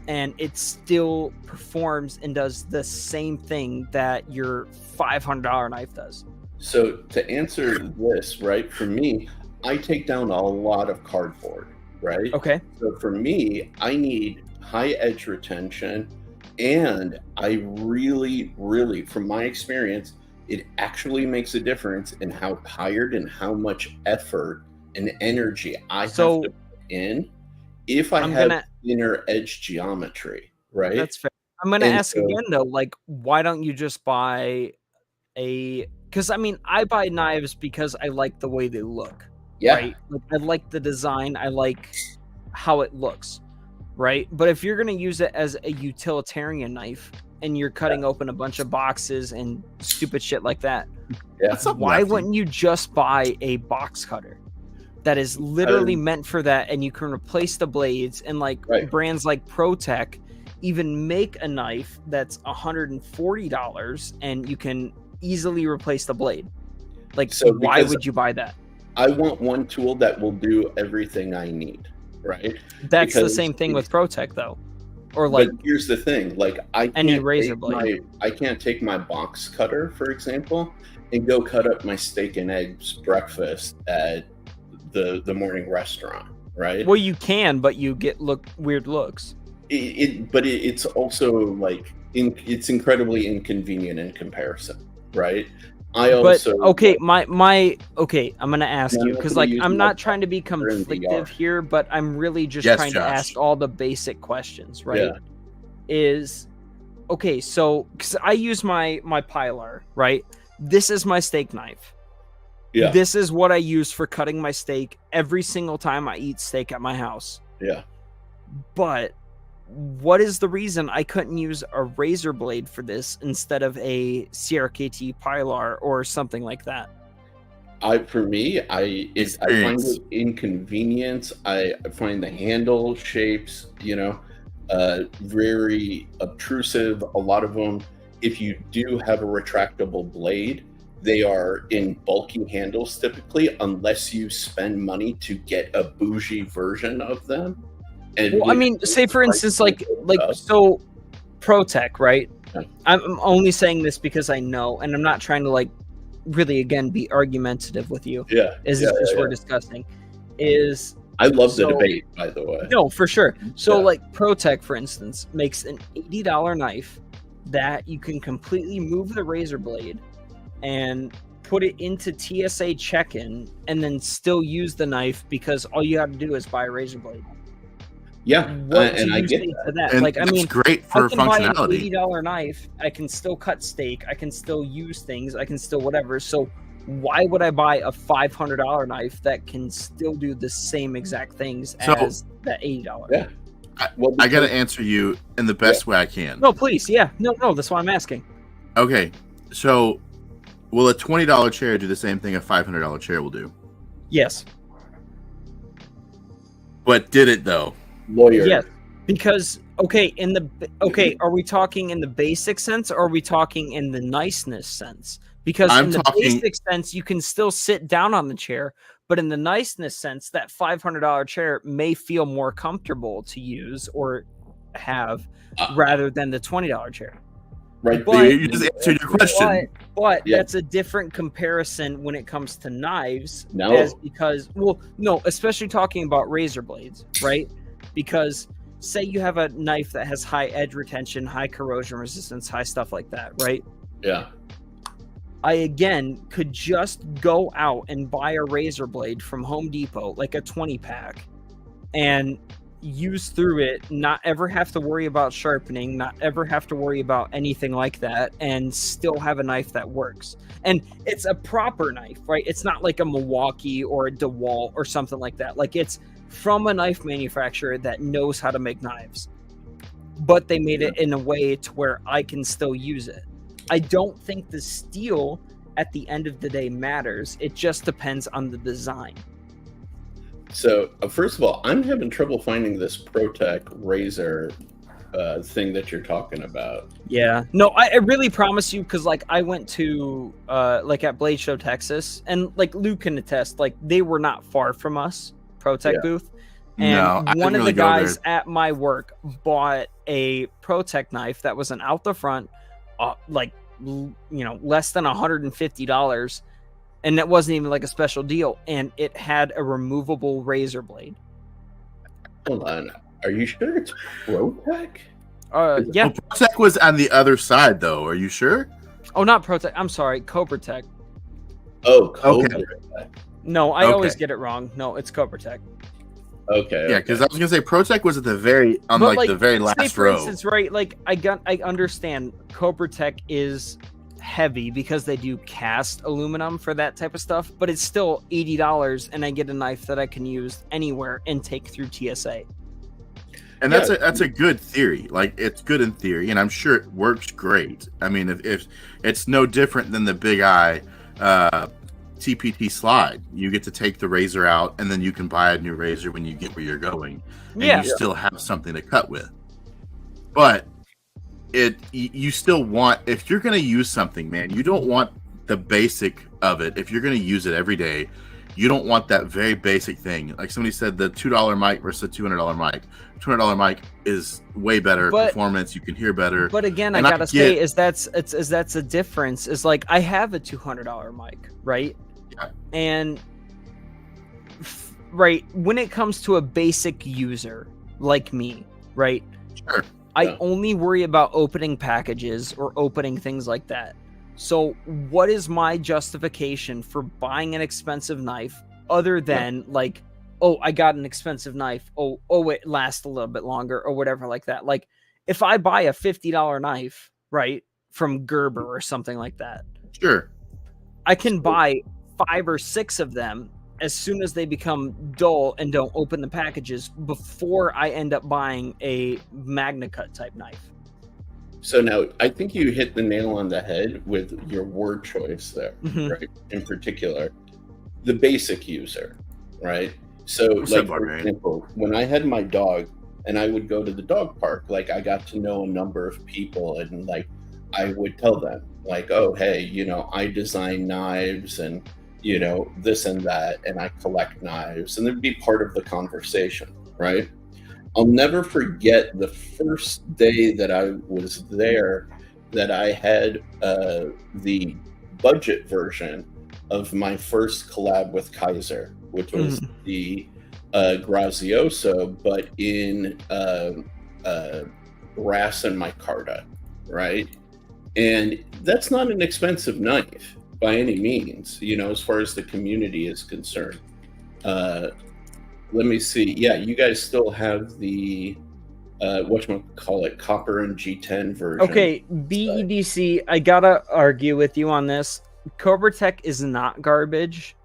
and it still performs and does the same thing that your $500 knife does? So to answer this, right, for me, I take down a lot of cardboard, right? Okay. So for me, I need high edge retention, and I really, really, from my experience, it actually makes a difference in how tired and how much effort and energy I have to put in if I have thinner edge geometry, right? That's fair. I'm going to ask again, though, like, why don't you just buy because, I mean, I buy knives because I like the way they look. Yeah. Right? Like, I like the design. I like how it looks. Right? But if you're going to use it as a utilitarian knife and you're cutting open a bunch of boxes and stupid shit like that, why wouldn't you just buy a box cutter that is literally meant for that, and you can replace the blades, and like brands like ProTech even make a knife that's $140 and you can easily replace the blade. Like, so why would you buy that? I want one tool that will do everything I need, right? That's the same thing with ProTech, though. Or like, but here's the thing: like, I can't take my box cutter, for example, and go cut up my steak and eggs breakfast at the morning restaurant, right? Well, you can, but you get weird looks. But it's also like it's incredibly inconvenient in comparison, right? I'm gonna ask you, because like I'm not trying to be conflictive here, but I'm really just trying to ask all the basic questions, right? So because I use my Pilar, right? This is my steak knife. Yeah. This is what I use for cutting my steak every single time I eat steak at my house. Yeah. But what is the reason I couldn't use a razor blade for this instead of a CRKT Pilar or something like that? I find it inconvenience. I find the handle shapes, very obtrusive. A lot of them, if you do have a retractable blade, they are in bulky handles typically, unless you spend money to get a bougie version of them. And well, I mean, say for instance, so ProTech, right? Yeah. I'm only saying this because I know, and I'm not trying to like really again be argumentative with you. Yeah, we're discussing. I love the debate, by the way. No, for sure. So like ProTech, for instance, makes an $80 knife that you can completely move the razor blade and put it into TSA check-in, and then still use the knife because all you have to do is buy a razor blade. Yeah, and I get that. Like, I mean, great for I can functionality. buy an $80 knife. I can still cut steak. I can still use things. I can still whatever. So why would I buy a $500 knife that can still do the same exact things as that $80? Yeah. I got to answer you in the best way I can. No, please. Yeah. No. That's why I'm asking. Okay. So will a $20 chair do the same thing a $500 chair will do? Yes. But did it though? Lawyer. Yes, because are we talking in the basic sense, or are we talking in the niceness sense? Because the basic sense, you can still sit down on the chair, but in the niceness sense, that $500 chair may feel more comfortable to use or have rather than the $20 chair. Right, but you just answered your question. But that's a different comparison when it comes to knives. Especially talking about razor blades, right? Because say you have a knife that has high edge retention, high corrosion resistance, high stuff like that, right? Yeah. I again could just go out and buy a razor blade from Home Depot, like a 20 pack, and use through it, not ever have to worry about sharpening, not ever have to worry about anything like that, and still have a knife that works. And it's a proper knife, right? It's not like a Milwaukee or a DeWalt or something like that. Like, it's from a knife manufacturer that knows how to make knives, but they made it in a way to where I can still use it. I don't think the steel at the end of the day matters. It just depends on the design. So, first of all, I'm having trouble finding this ProTech razor thing that you're talking about. Yeah. No, I really promise you, because, like, I went to, like, at Blade Show, Texas, and, like, Luke can attest, like, they were not far from us, ProTech booth. And one of the guys at my work bought a ProTech knife that was an out the front, like, you know, less than $150, and that wasn't even like a special deal, and it had a removable razor blade. Hold on, are you sure it's ProTech? Yeah. Well, ProTech was on the other side, though. Are you sure? Oh, not ProTech. I'm sorry, CobraTech. Oh, Cobra. Okay. No, I always get it wrong. No, it's CobraTech. Okay. Yeah, because I was gonna say ProTech was at the very the very last for row. Instance, right? Like I understand CobraTech is heavy because they do cast aluminum for that type of stuff, but it's still $80, and I get a knife that I can use anywhere and take through TSA. And that's a good theory. Like, it's good in theory, and I'm sure it works great. I mean, if it's no different than the Big Eye TPT slide. You get to take the razor out, and then you can buy a new razor when you get where you're going, and you still have something to cut with. But you still want, if you're going to use something, man, you don't want the basic of it. If you're going to use it every day, you don't want that very basic thing. Like somebody said, the $2 mic versus the $200 mic. $200 mic is way better performance. You can hear better. But again, I gotta say, that's a difference. Is like, I have a $200 mic, right? Yeah. And right when it comes to a basic user like me, right? Sure. I only worry about opening packages or opening things like that. So what is my justification for buying an expensive knife other than like, oh, I got an expensive knife. Oh, it lasts a little bit longer or whatever like that. Like, if I buy a $50 knife, right, from Gerber or something like that, sure, I can buy 5 or 6 of them as soon as they become dull and don't open the packages before I end up buying a MagnaCut type knife. So now, I think you hit the nail on the head with your word choice there, right? In particular, the basic user, right? So, like, for example, when I had my dog and I would go to the dog park, like, I got to know a number of people, and like, I would tell them, like, oh, hey, you know, I design knives and, you know, this and that, and I collect knives, and it'd be part of the conversation, right? I'll never forget the first day that I was there, that I had the budget version of my first collab with Kaiser, which was the Grazioso, but in brass and micarta, right? And that's not an expensive knife by any means, you know, as far as the community is concerned. Let me see. Yeah, you guys still have the whatchamacallit, copper and G10 version. Okay, BEDC, I gotta argue with you on this. CobraTech is not garbage.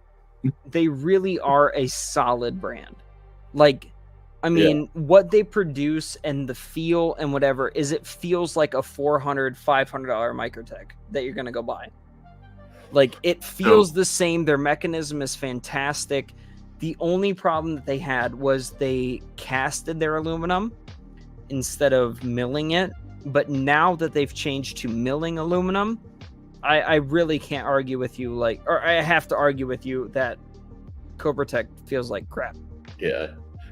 They really are a solid brand. Like, I mean, what they produce and the feel and whatever is, it feels like a $400, $500 Microtech that you're gonna go buy. Like, it feels the same. Their mechanism is fantastic. The only problem that they had was they casted their aluminum instead of milling it. But now that they've changed to milling aluminum, I really can't argue with you, like, or I have to argue with you that CobraTech feels like crap. Yeah.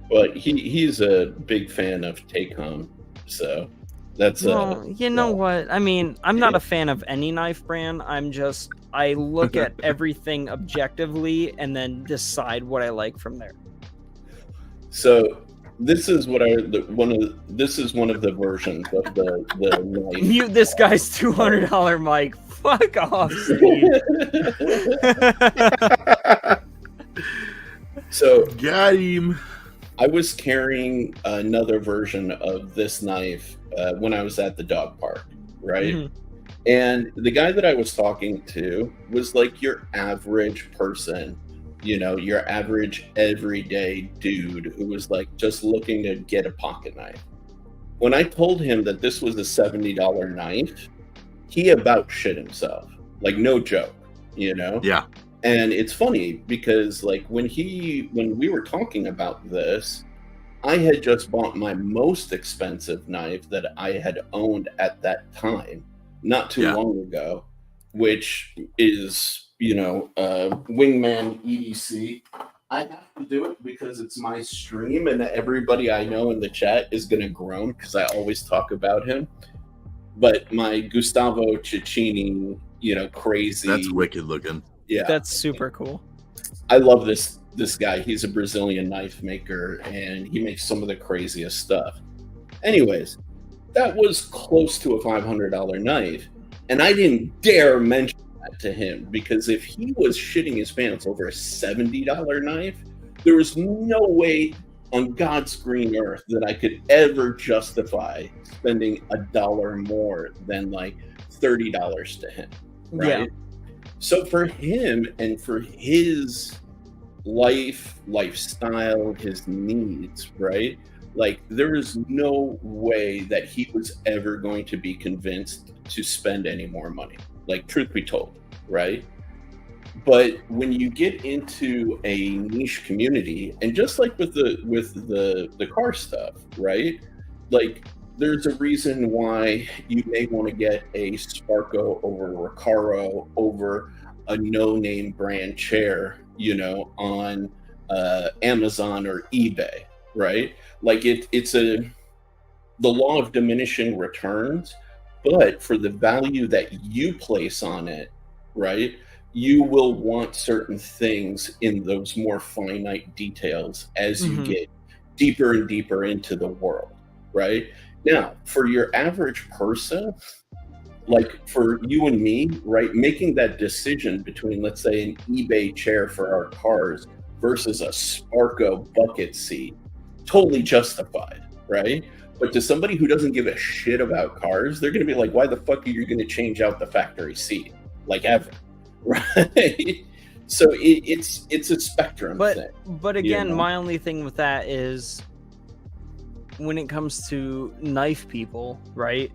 Well, he's a big fan of Take-Home, so that's well, you know what? I mean, I'm not a fan of any knife brand. I look at everything objectively and then decide what I like from there. So this is what this is one of the versions of the knife. Mute this guy's $200 mic. Fuck off, Steve. So got him. I was carrying another version of this knife when I was at the dog park, right? Mhm. And the guy that I was talking to was like your average person, you know, your average everyday dude who was like just looking to get a pocket knife. When I told him that this was a $70 knife, he about shit himself. Like, no joke, you know? Yeah. And it's funny because like when we were talking about this, I had just bought my most expensive knife that I had owned at that time, not too long ago, which is, you know, Wingman EDC. I have to do it because it's my stream and everybody I know in the chat is going to groan because I always talk about him. But my Gustavo Cecchini, you know, crazy. That's wicked looking. Yeah. That's super cool. I love this guy. He's a Brazilian knife maker and he makes some of the craziest stuff. Anyways, that was close to a $500 knife. And I didn't dare mention that to him because if he was shitting his pants over a $70 knife, there was no way on God's green earth that I could ever justify spending $1 more than like $30 to him. Right. Yeah. So for him and for his lifestyle, his needs, right? Like there is no way that he was ever going to be convinced to spend any more money. Like truth be told, right? But when you get into a niche community, and just like with the car stuff, right? Like there's a reason why you may want to get a Sparco over a Recaro over a no-name brand chair, you know, on Amazon or eBay, right? Like it's the law of diminishing returns, but for the value that you place on it, right? You will want certain things in those more finite details as you get deeper and deeper into the world, right? Now, for your average person, like for you and me, right, making that decision between, let's say, an eBay chair for our cars versus a Sparco bucket seat, totally justified, right? But to somebody who doesn't give a shit about cars, they're going to be like, why the fuck are you going to change out the factory seat? Like ever, right? So it's a spectrum thing. But again, you know? my only thing with that is when it comes to knife people, right?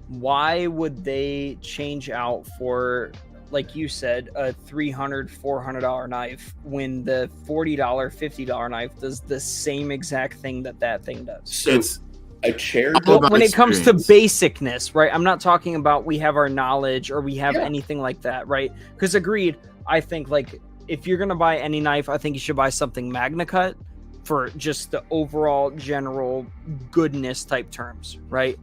Why would they change out for, like you said, a $300, $400 knife when the $40, $50 knife does the same exact thing that thing does? So it's a chair. When it comes to basicness, right? I'm not talking about we have our knowledge or we have anything like that, right? Because agreed, I think like if you're gonna buy any knife, I think you should buy something Magna Cut for just the overall general goodness type terms, right?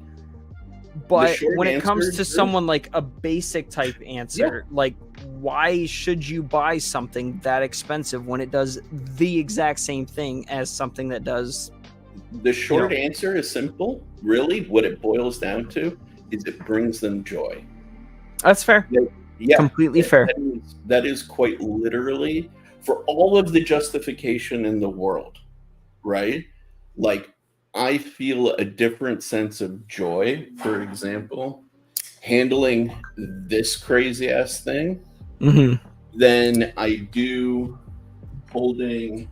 But when it comes to someone like a basic type answer, like why should you buy something that expensive when it does the exact same thing as something that does? The short answer is simple. Really, what it boils down to is it brings them joy. That's fair. Yeah, completely fair. That is quite literally for all of the justification in the world, right? Like, I feel a different sense of joy, for example, handling this crazy ass thing than I do holding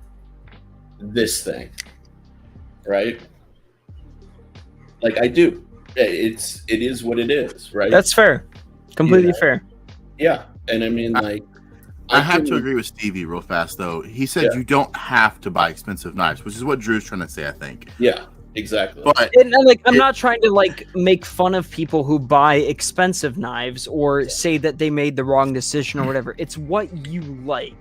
this thing, right? Like I do. It is what it is, right? That's fair. Completely fair. Yeah. And I mean, like, I have to agree with Stevie real fast, though. He said you don't have to buy expensive knives, which is what Drew's trying to say, I think. Yeah, exactly. But I'm not trying to like make fun of people who buy expensive knives or say that they made the wrong decision or whatever. It's what you like.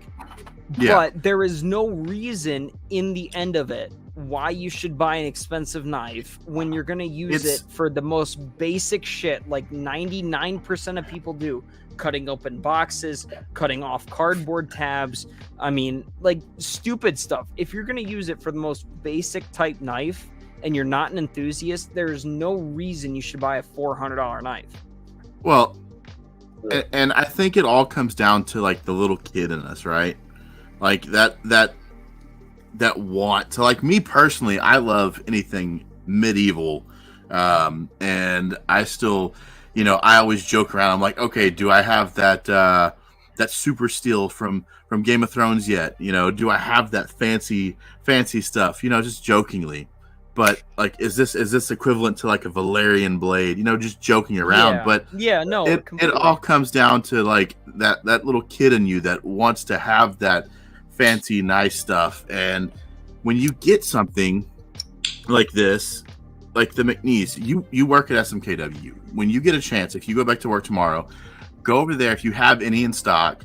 Yeah. But there is no reason in the end of it why you should buy an expensive knife when you're going to use it for the most basic shit like 99% of people do. Cutting open boxes, cutting off cardboard tabs. I mean, like stupid stuff. If you're going to use it for the most basic type knife and you're not an enthusiast, there's no reason you should buy a $400 knife. Well, and I think it all comes down to like the little kid in us, right? Like that want to, like, me personally, I love anything medieval, and I still, I always joke around. I'm like, okay, do I have that super steel from Game of Thrones yet? Do I have that fancy stuff? Just jokingly. But like, is this equivalent to like a Valerian blade? Just joking around. Yeah. But yeah, no, it all comes down to like that little kid in you that wants to have that fancy, nice stuff. And when you get something like this, like the McNeese, you work at SMKW. When you get a chance, if you go back to work tomorrow, go over there if you have any in stock,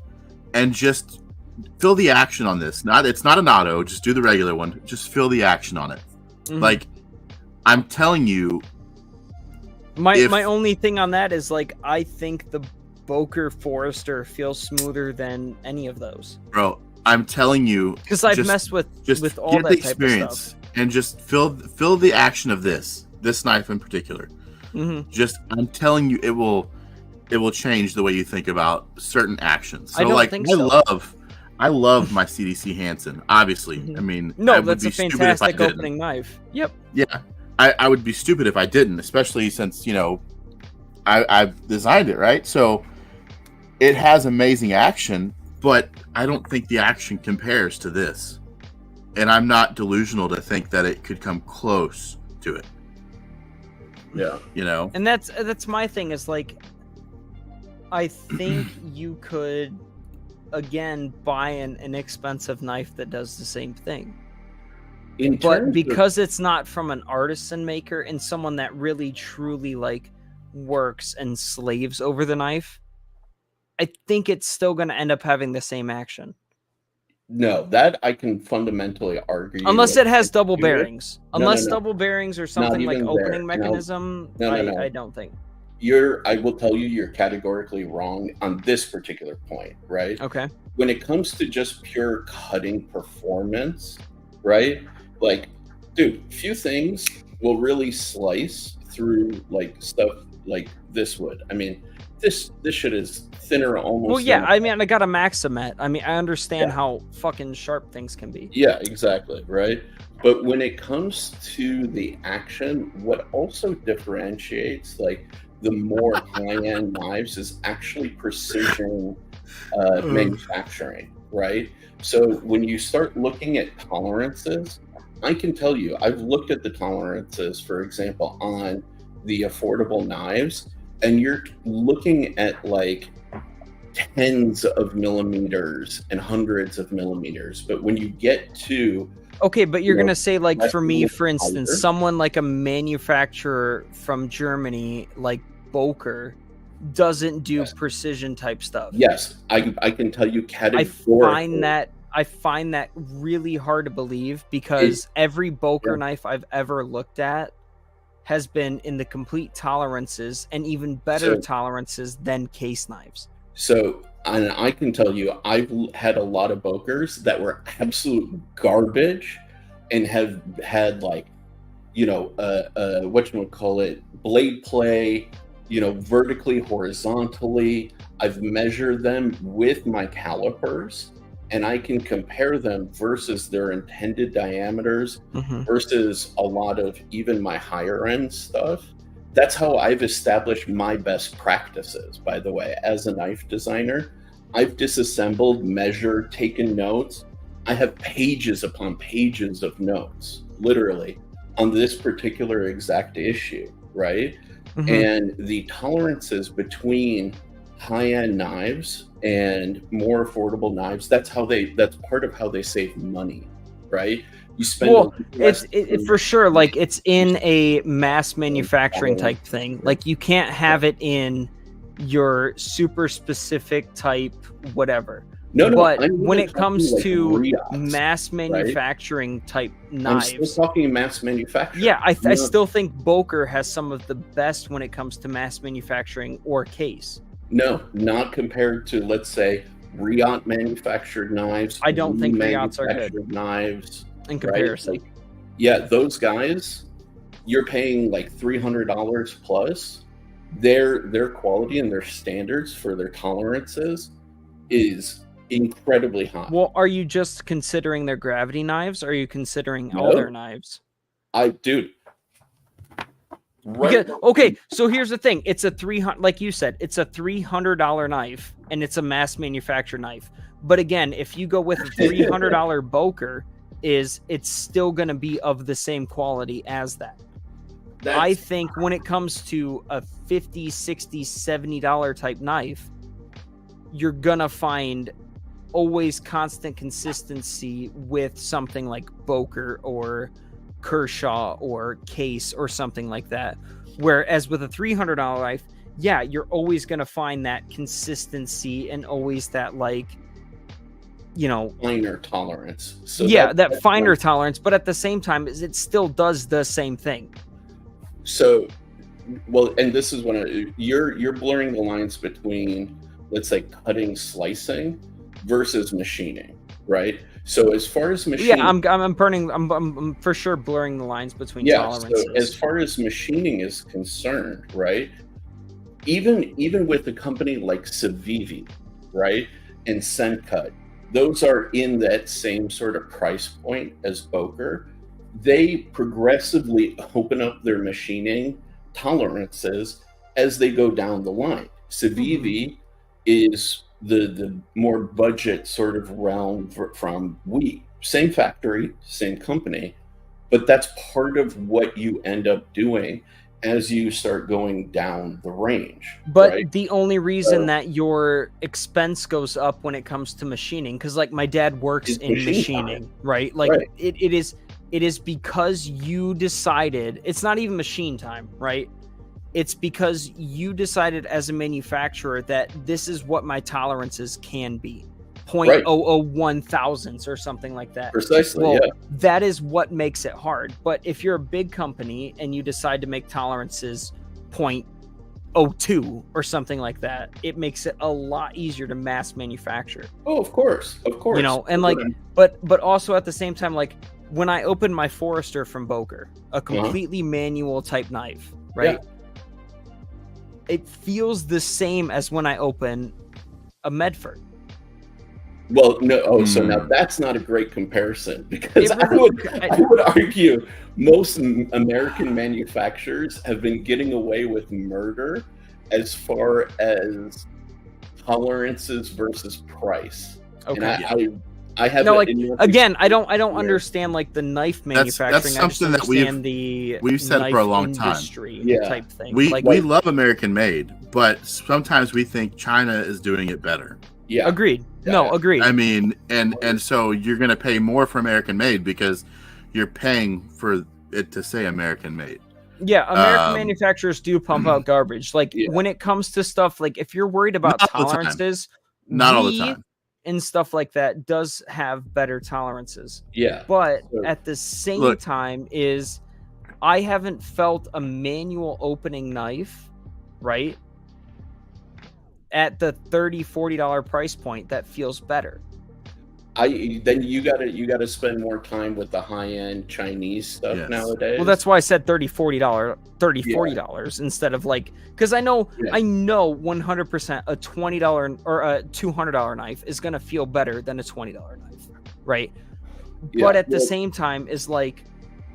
and just feel the action on this. It's not an auto. Just do the regular one. Just feel the action on it. Mm-hmm. Like, I'm telling you, my only thing on that is, like, I think the Boker Forester feels smoother than any of those. Bro, I'm telling you, because I've messed with all that type of stuff, and just feel the action of this knife in particular. Mm-hmm. I'm telling you, it will change the way you think about certain actions. So, I don't think so. I love my CDC Hansen, obviously. Mm-hmm. I mean, no, that's a fantastic opening knife. Yep. Yeah, I would be stupid if I didn't, especially since, I've designed it, right? So it has amazing action, but I don't think the action compares to this. And I'm not delusional to think that it could come close to it. Yeah. And that's my thing, is like, I think you could, again, buy an inexpensive knife that does the same thing. But because it's not from an artisan maker and someone that really truly like works and slaves over the knife, I think it's still going to end up having the same action. No, that I can fundamentally argue. Unless it has double bearings. Double bearings or something like opening mechanism, I don't think. I will tell you, you're categorically wrong on this particular point, right? Okay. When it comes to just pure cutting performance, right? Like, dude, few things will really slice through like stuff like this would. I mean, this shit is thinner almost. Well, yeah, I mean, I got a Maximet. I mean, I understand how fucking sharp things can be. Yeah, exactly, right? But when it comes to the action, what also differentiates like the more high-end knives is actually precision manufacturing, right? So when you start looking at tolerances, I can tell you, I've looked at the tolerances, for example, on the affordable knives, and you're looking at like tens of millimeters and hundreds of millimeters. But when you get to okay, but you're gonna say, like, for me, for instance, someone like a manufacturer from Germany, like Boker, doesn't do precision type stuff. Yes, I can tell you categorically. I find that really hard to believe, because every Boker knife I've ever looked at has been in the complete tolerances, and even better tolerances than case knives. So, and I can tell you, I've had a lot of Bokers that were absolute garbage, and have had like, whatchamacallit, blade play, vertically, horizontally. I've measured them with my calipers, and I can compare them versus their intended diameters versus a lot of even my higher end stuff. That's how I've established my best practices, by the way, as a knife designer. I've disassembled, measured, taken notes. I have pages upon pages of notes, literally, on this particular exact issue, right? And the tolerances between high-end knives and more affordable knives, that's part of how they save money, right? You spend it's for sure, like, it's in a mass manufacturing type thing. Like, you can't have it in your super specific type whatever. But when it comes to Riots, mass manufacturing type knives, I'm still talking mass manufacturing. Yeah, I still think Boker has some of the best when it comes to mass manufacturing or case. No, not compared to, let's say, Riot manufactured knives. I don't think Riots are good knives in comparison. Right? Like, those guys, you're paying like $300 plus, their quality and their standards for their tolerances is incredibly high. Well, are you just considering their gravity knives? Or are you considering all No. their knives? Dude. Right. Okay, so here's the thing. It's a $300, like you said, it's a $300 knife, and it's a mass manufactured knife. But again, if you go with a $300 Boker, it's still going to be of the same quality as that. I think when it comes to a $50, $60, $70 type knife, you're going to find always constant consistency with something like Boker or Kershaw or Case or something like that. Whereas with a $300 knife, yeah, you're always going to find that consistency and always that, like, you know, finer tolerance. So yeah, that finer tolerance, but at the same time, it still does the same thing. So, well, and this is when you're blurring the lines between, let's say, cutting, slicing versus machining, right? So as far as machining, yeah, I'm for sure blurring the lines between tolerances. So as far as machining is concerned, right? Even with a company like Civivi, right, and Sencut, those are in that same sort of price point as Boker. They progressively open up their machining tolerances as they go down the line. Civivi is the more budget sort of realm from Wheat. Same factory, same company, but that's part of what you end up doing as you start going down the range. But right? the only reason that your expense goes up when it comes to machining, because like my dad works in machining, right? Like it is because you decided, it's not even machine time, right? It's because you decided as a manufacturer that this is what my tolerances can be. 0.001 thousandths or something like that. Precisely, well, that is what makes it hard. But if you're a big company and you decide to make tolerances 0.02 or something like that, it makes it a lot easier to mass manufacture. Oh, of course. You know, and like, but also at the same time, like when I opened my Forester from Boker, a completely manual type knife, right? Yeah. It feels the same as when I open a Medford. Well, no. So now that's not a great comparison, because I would argue most American manufacturers have been getting away with murder as far as tolerances versus price. Okay. And I have no, like again, I don't understand like the knife manufacturing. That's something that we've said for a long time. Type thing. We love American made, but sometimes we think China is doing it better. Yeah, agreed. No, agreed. I mean, and so you're going to pay more for American made because you're paying for it to say American made. Yeah, American manufacturers do pump out garbage. Like when it comes to stuff, like if you're worried about tolerances, not all the time. And stuff like that does have better tolerances. Yeah. But at the same time I haven't felt a manual opening knife, right, at the $30-$40 price point that feels better. Then you gotta spend more time with the high-end Chinese stuff nowadays. Well, that's why I said $40 instead of like, because I know 100% a $20 or a $200 knife is gonna feel better than a $20 knife, right? But at the same time, is like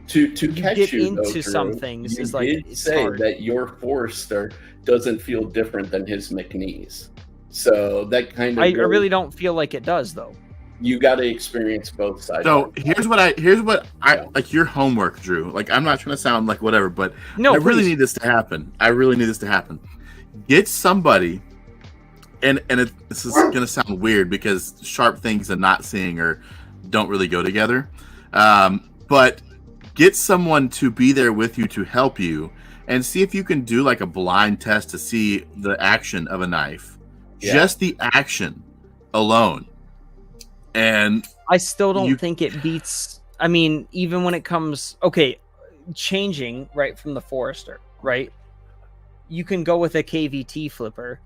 to catch you into some things is like it's say hard. That your Forester doesn't feel different than his McNeese, so that kind of I really don't feel like it does though. You got to experience both sides. So here's what I like your homework, Drew. Like, I'm not trying to sound like whatever, but I really need this to happen. Get somebody, and this is gonna sound weird because sharp things and not seeing or don't really go together. But get someone to be there with you to help you, and see if you can do like a blind test to see the action of a knife, just the action alone. And I still don't think it beats. I mean, even when it comes, changing right from the Forester, right? You can go with a KVT flipper,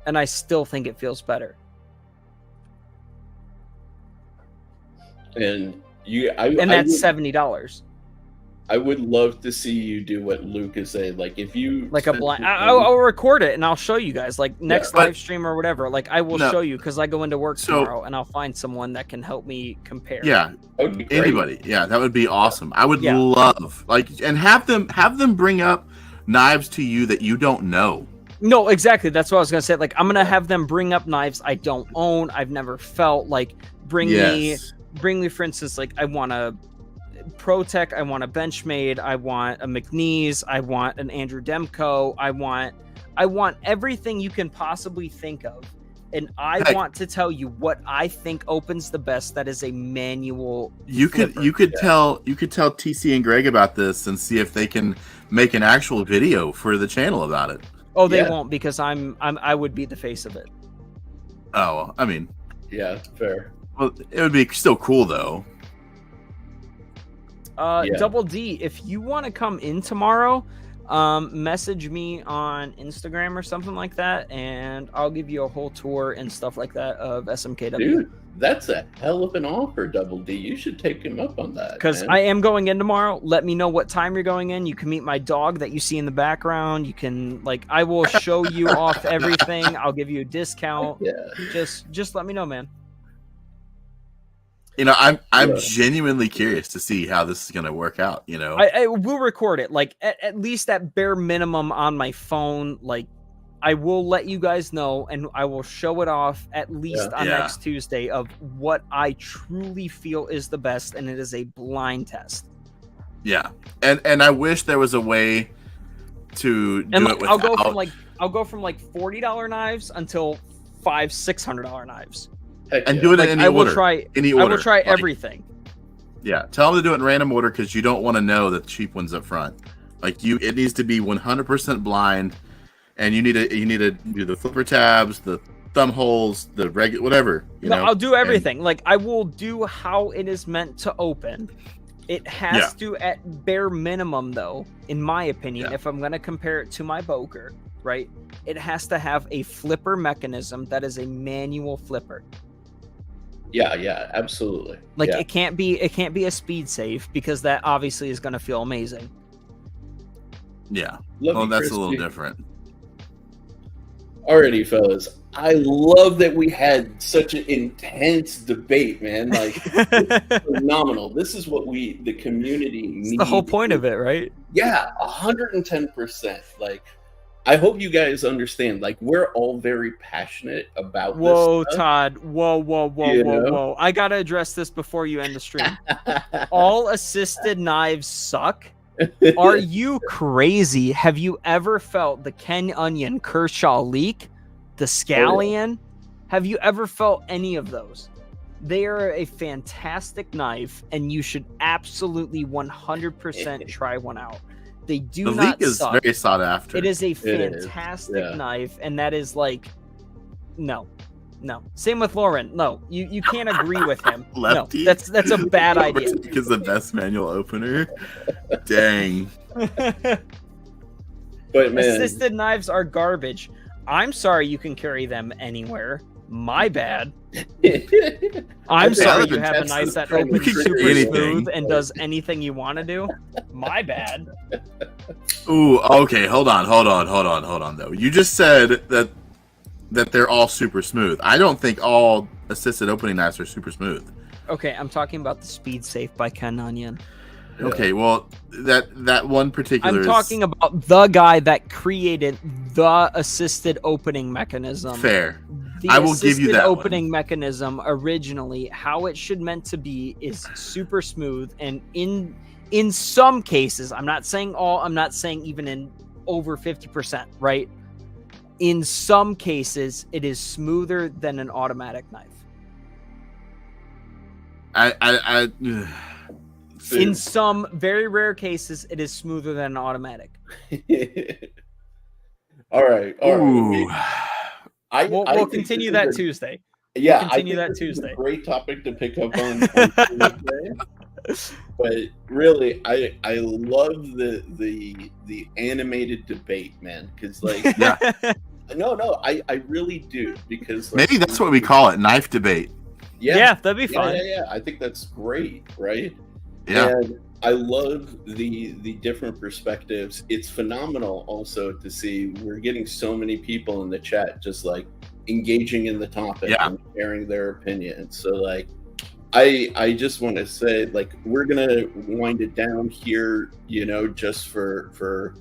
and I still think it feels better. And that's $70. I would love to see you do what Luke is saying. Like if you like a blind, I'll record it and I'll show you guys. Like next but- live stream or whatever. Like I will No. show you because I go into work So- tomorrow and I'll find someone that can help me compare. Yeah, that would be great. anybody. Yeah, that would be awesome. I would Yeah. love and have them bring up knives to you that you don't know. No, exactly. That's what I was gonna say. Like I'm gonna have them bring up knives I don't own. I've never felt. Like bring me, for instance, like I want a ProTech, I want a Benchmade, I want a McNeese, I want an Andrew Demko, I want everything you can possibly think of, and I want to tell you what I think opens the best. That is a manual. You could tell TC and Greg about this and see if they can make an actual video for the channel about it. Oh, they won't because I would be the face of it. Oh, well, I mean, Yeah, fair. well, it would be still cool though. Double D, if you want to come in tomorrow, message me on Instagram or something like that, and I'll give you a whole tour and stuff like that of SMKW. Dude, that's a hell of an offer, Double D. You should take him up on that. Because I am going in tomorrow. Let me know what time you're going in. You can meet my dog that you see in the background. You can I will show you off everything. I'll give you a discount. Yeah. Just let me know, man. You know, I'm genuinely curious to see how this is going to work out. You know, I will record it, like at least at bare minimum on my phone. Like I will let you guys know, and I will show it off at least on next Tuesday of what I truly feel is the best, and it is a blind test. Yeah, and I wish there was a way to do it without. I'll go from like $40 knives until $500-$600 knives. Heck And yeah. do it in any order. I will try everything. Yeah, tell them to do it in random order because you don't want to know the cheap ones up front. It needs to be 100% blind, and you need to do the flipper tabs, the thumb holes, the regular whatever. I'll do everything. I will do how it is meant to open. It has to, at bare minimum, though, in my opinion, if I'm going to compare it to my Boker, right? It has to have a flipper mechanism that is a manual flipper. Yeah, absolutely. It can't be a speed safe because that obviously is going to feel amazing. Yeah. Love you, that's Chris, a little dude. different. Alrighty, fellas. I love that we had such an intense debate, man. It's phenomenal. This is what the community needs. It's the whole point of it, right? Yeah, 110%. I hope you guys understand. We're all very passionate about Whoa, this stuff. Todd. Whoa. I got to address this before you end the stream. All assisted knives suck. Are you crazy? Have you ever felt the Ken Onion Kershaw leak? The Scallion? Have you ever felt any of those? They are a fantastic knife, and you should absolutely 100% try one out. They do The not leak is suck. very sought after. It is a fantastic knife, and that is no. Same with Lauren. No, you can't agree with him. Lefty? No, that's a bad idea. Because the best manual opener. Dang. But man, Assisted knives are garbage. I'm sorry you can carry them anywhere. My bad. I'm sorry you have a knife that opens super smooth and does anything you want to do. My bad. Ooh, okay, hold on though. You just said that they're all super smooth. I don't think all assisted opening knives are super smooth. Okay, I'm talking about the Speed Safe by Ken Onion. Yeah. Okay, well that one particular I'm talking about the guy that created the assisted opening mechanism. Fair. The I will give you assisted that opening mechanism originally, how it should meant to be is super smooth, and in some cases, I'm not saying all, I'm not saying even in over 50%, right? In some cases, it is smoother than an automatic knife. In some very rare cases, it is smoother than an automatic. All right. Ooh. We'll think continue this that is Tuesday. Yeah, We'll continue that this is Tuesday. a great topic to pick up on Tuesday. But really, I love the animated debate, man. Because Yeah. no, I really do, because Maybe that's what we call it, knife debate. Yeah, that'd be fun. Yeah. I think that's great, right? Yeah. And I love the different perspectives. It's phenomenal also to see we're getting so many people in the chat just like engaging in the topic and sharing their opinions. So like I just want to say like we're gonna wind it down here, you know, just for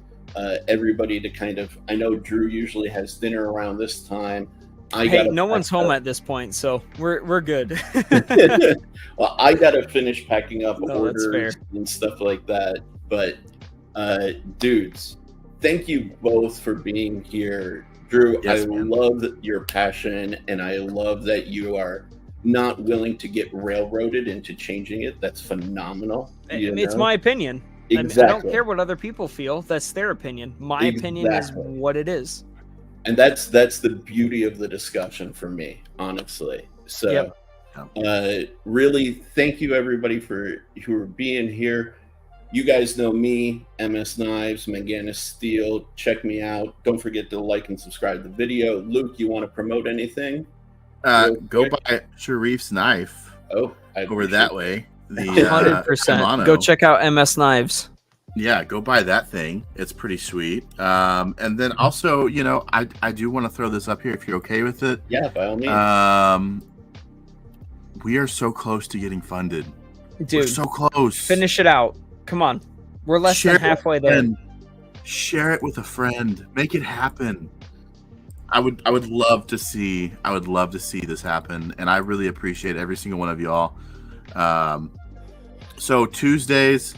everybody to kind of. I know Drew usually has dinner around this time. Hey, no one's home at this point, so we're good. Well, I gotta finish packing up orders and stuff like that. But dudes, thank you both for being here. Drew, I love your passion, and I love that you are not willing to get railroaded into changing it. That's phenomenal. It's my opinion. Exactly. I don't care what other people feel. That's their opinion. My opinion is what it is. And that's the beauty of the discussion for me, honestly. So really thank you everybody for being here. You guys know me, MS Knives, Manganus Steel. Check me out. Don't forget to like and subscribe to the video. Luke, you want to promote anything? Go buy Sharif's knife. Oh, over that way. The 100%. Go check out MS Knives. Yeah, go buy that thing. It's pretty sweet. And then also, you know, I do want to throw this up here if you're okay with it. Yeah, by all means. We are so close to getting funded. Dude, we're so close. Finish it out. Come on. We're less than halfway there. Share it with a friend. Make it happen. I would love to see this happen, and I really appreciate every single one of y'all. So Tuesdays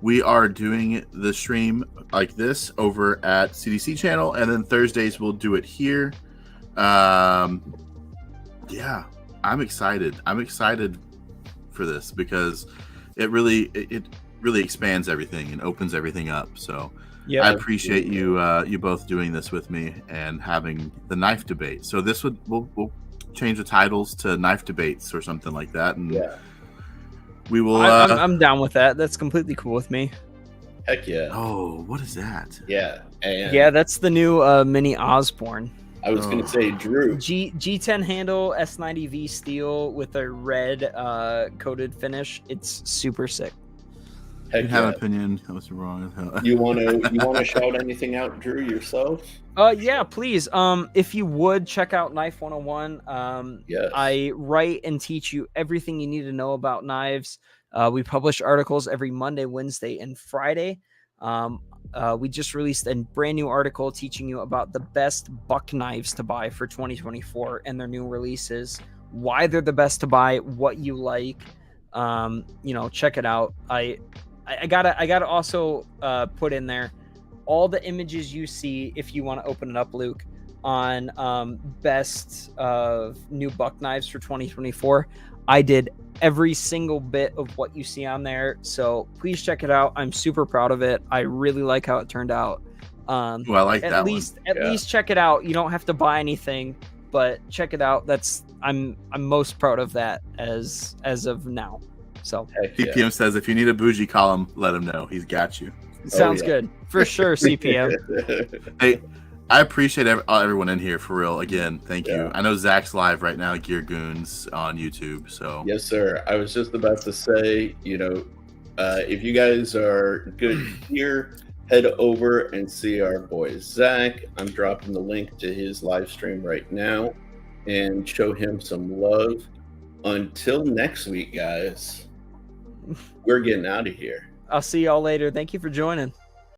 we are doing the stream like this over at CDC channel, and then Thursdays we'll do it here. Yeah, I'm excited. I'm excited for this because it really expands everything and opens everything up. So I appreciate you both doing this with me and having the knife debate. So this we'll change the titles to knife debates or something like that, and we will. I'm down with that. That's completely cool with me. Heck yeah! Oh, what is that? Yeah, and that's the new Mini Osborne. I was gonna say, Drew. G10 handle, S90V steel with a red coated finish. It's super sick. Heck, you have an opinion. What's wrong? You wanna shout anything out, Drew, yourself? Yeah, please. If you would check out Knife 101. Yes. I write and teach you everything you need to know about knives. We publish articles every Monday, Wednesday, and Friday. We just released a brand new article teaching you about the best buck knives to buy for 2024 and their new releases, why they're the best to buy, what you like. Check it out. I gotta also put in there all the images you see if you want to open it up, Luke, on best of new buck knives for 2024. I did every single bit of what you see on there, so please check it out. I'm super proud of it. I really like how it turned out. I like that. At least check it out. You don't have to buy anything, but check it out. I'm most proud of that as of now. So CPM says if you need a bougie column, let him know. He's got you. Sounds good for sure. CPM. Hey, I appreciate everyone in here for real. Again, thank you. I know Zach's live right now, Gear Goons on YouTube. So yes, sir. I was just about to say, if you guys are good here, head over and see our boy Zach. I'm dropping the link to his live stream right now, and show him some love. Until next week, guys. We're getting out of here. I'll see y'all later. Thank you for joining.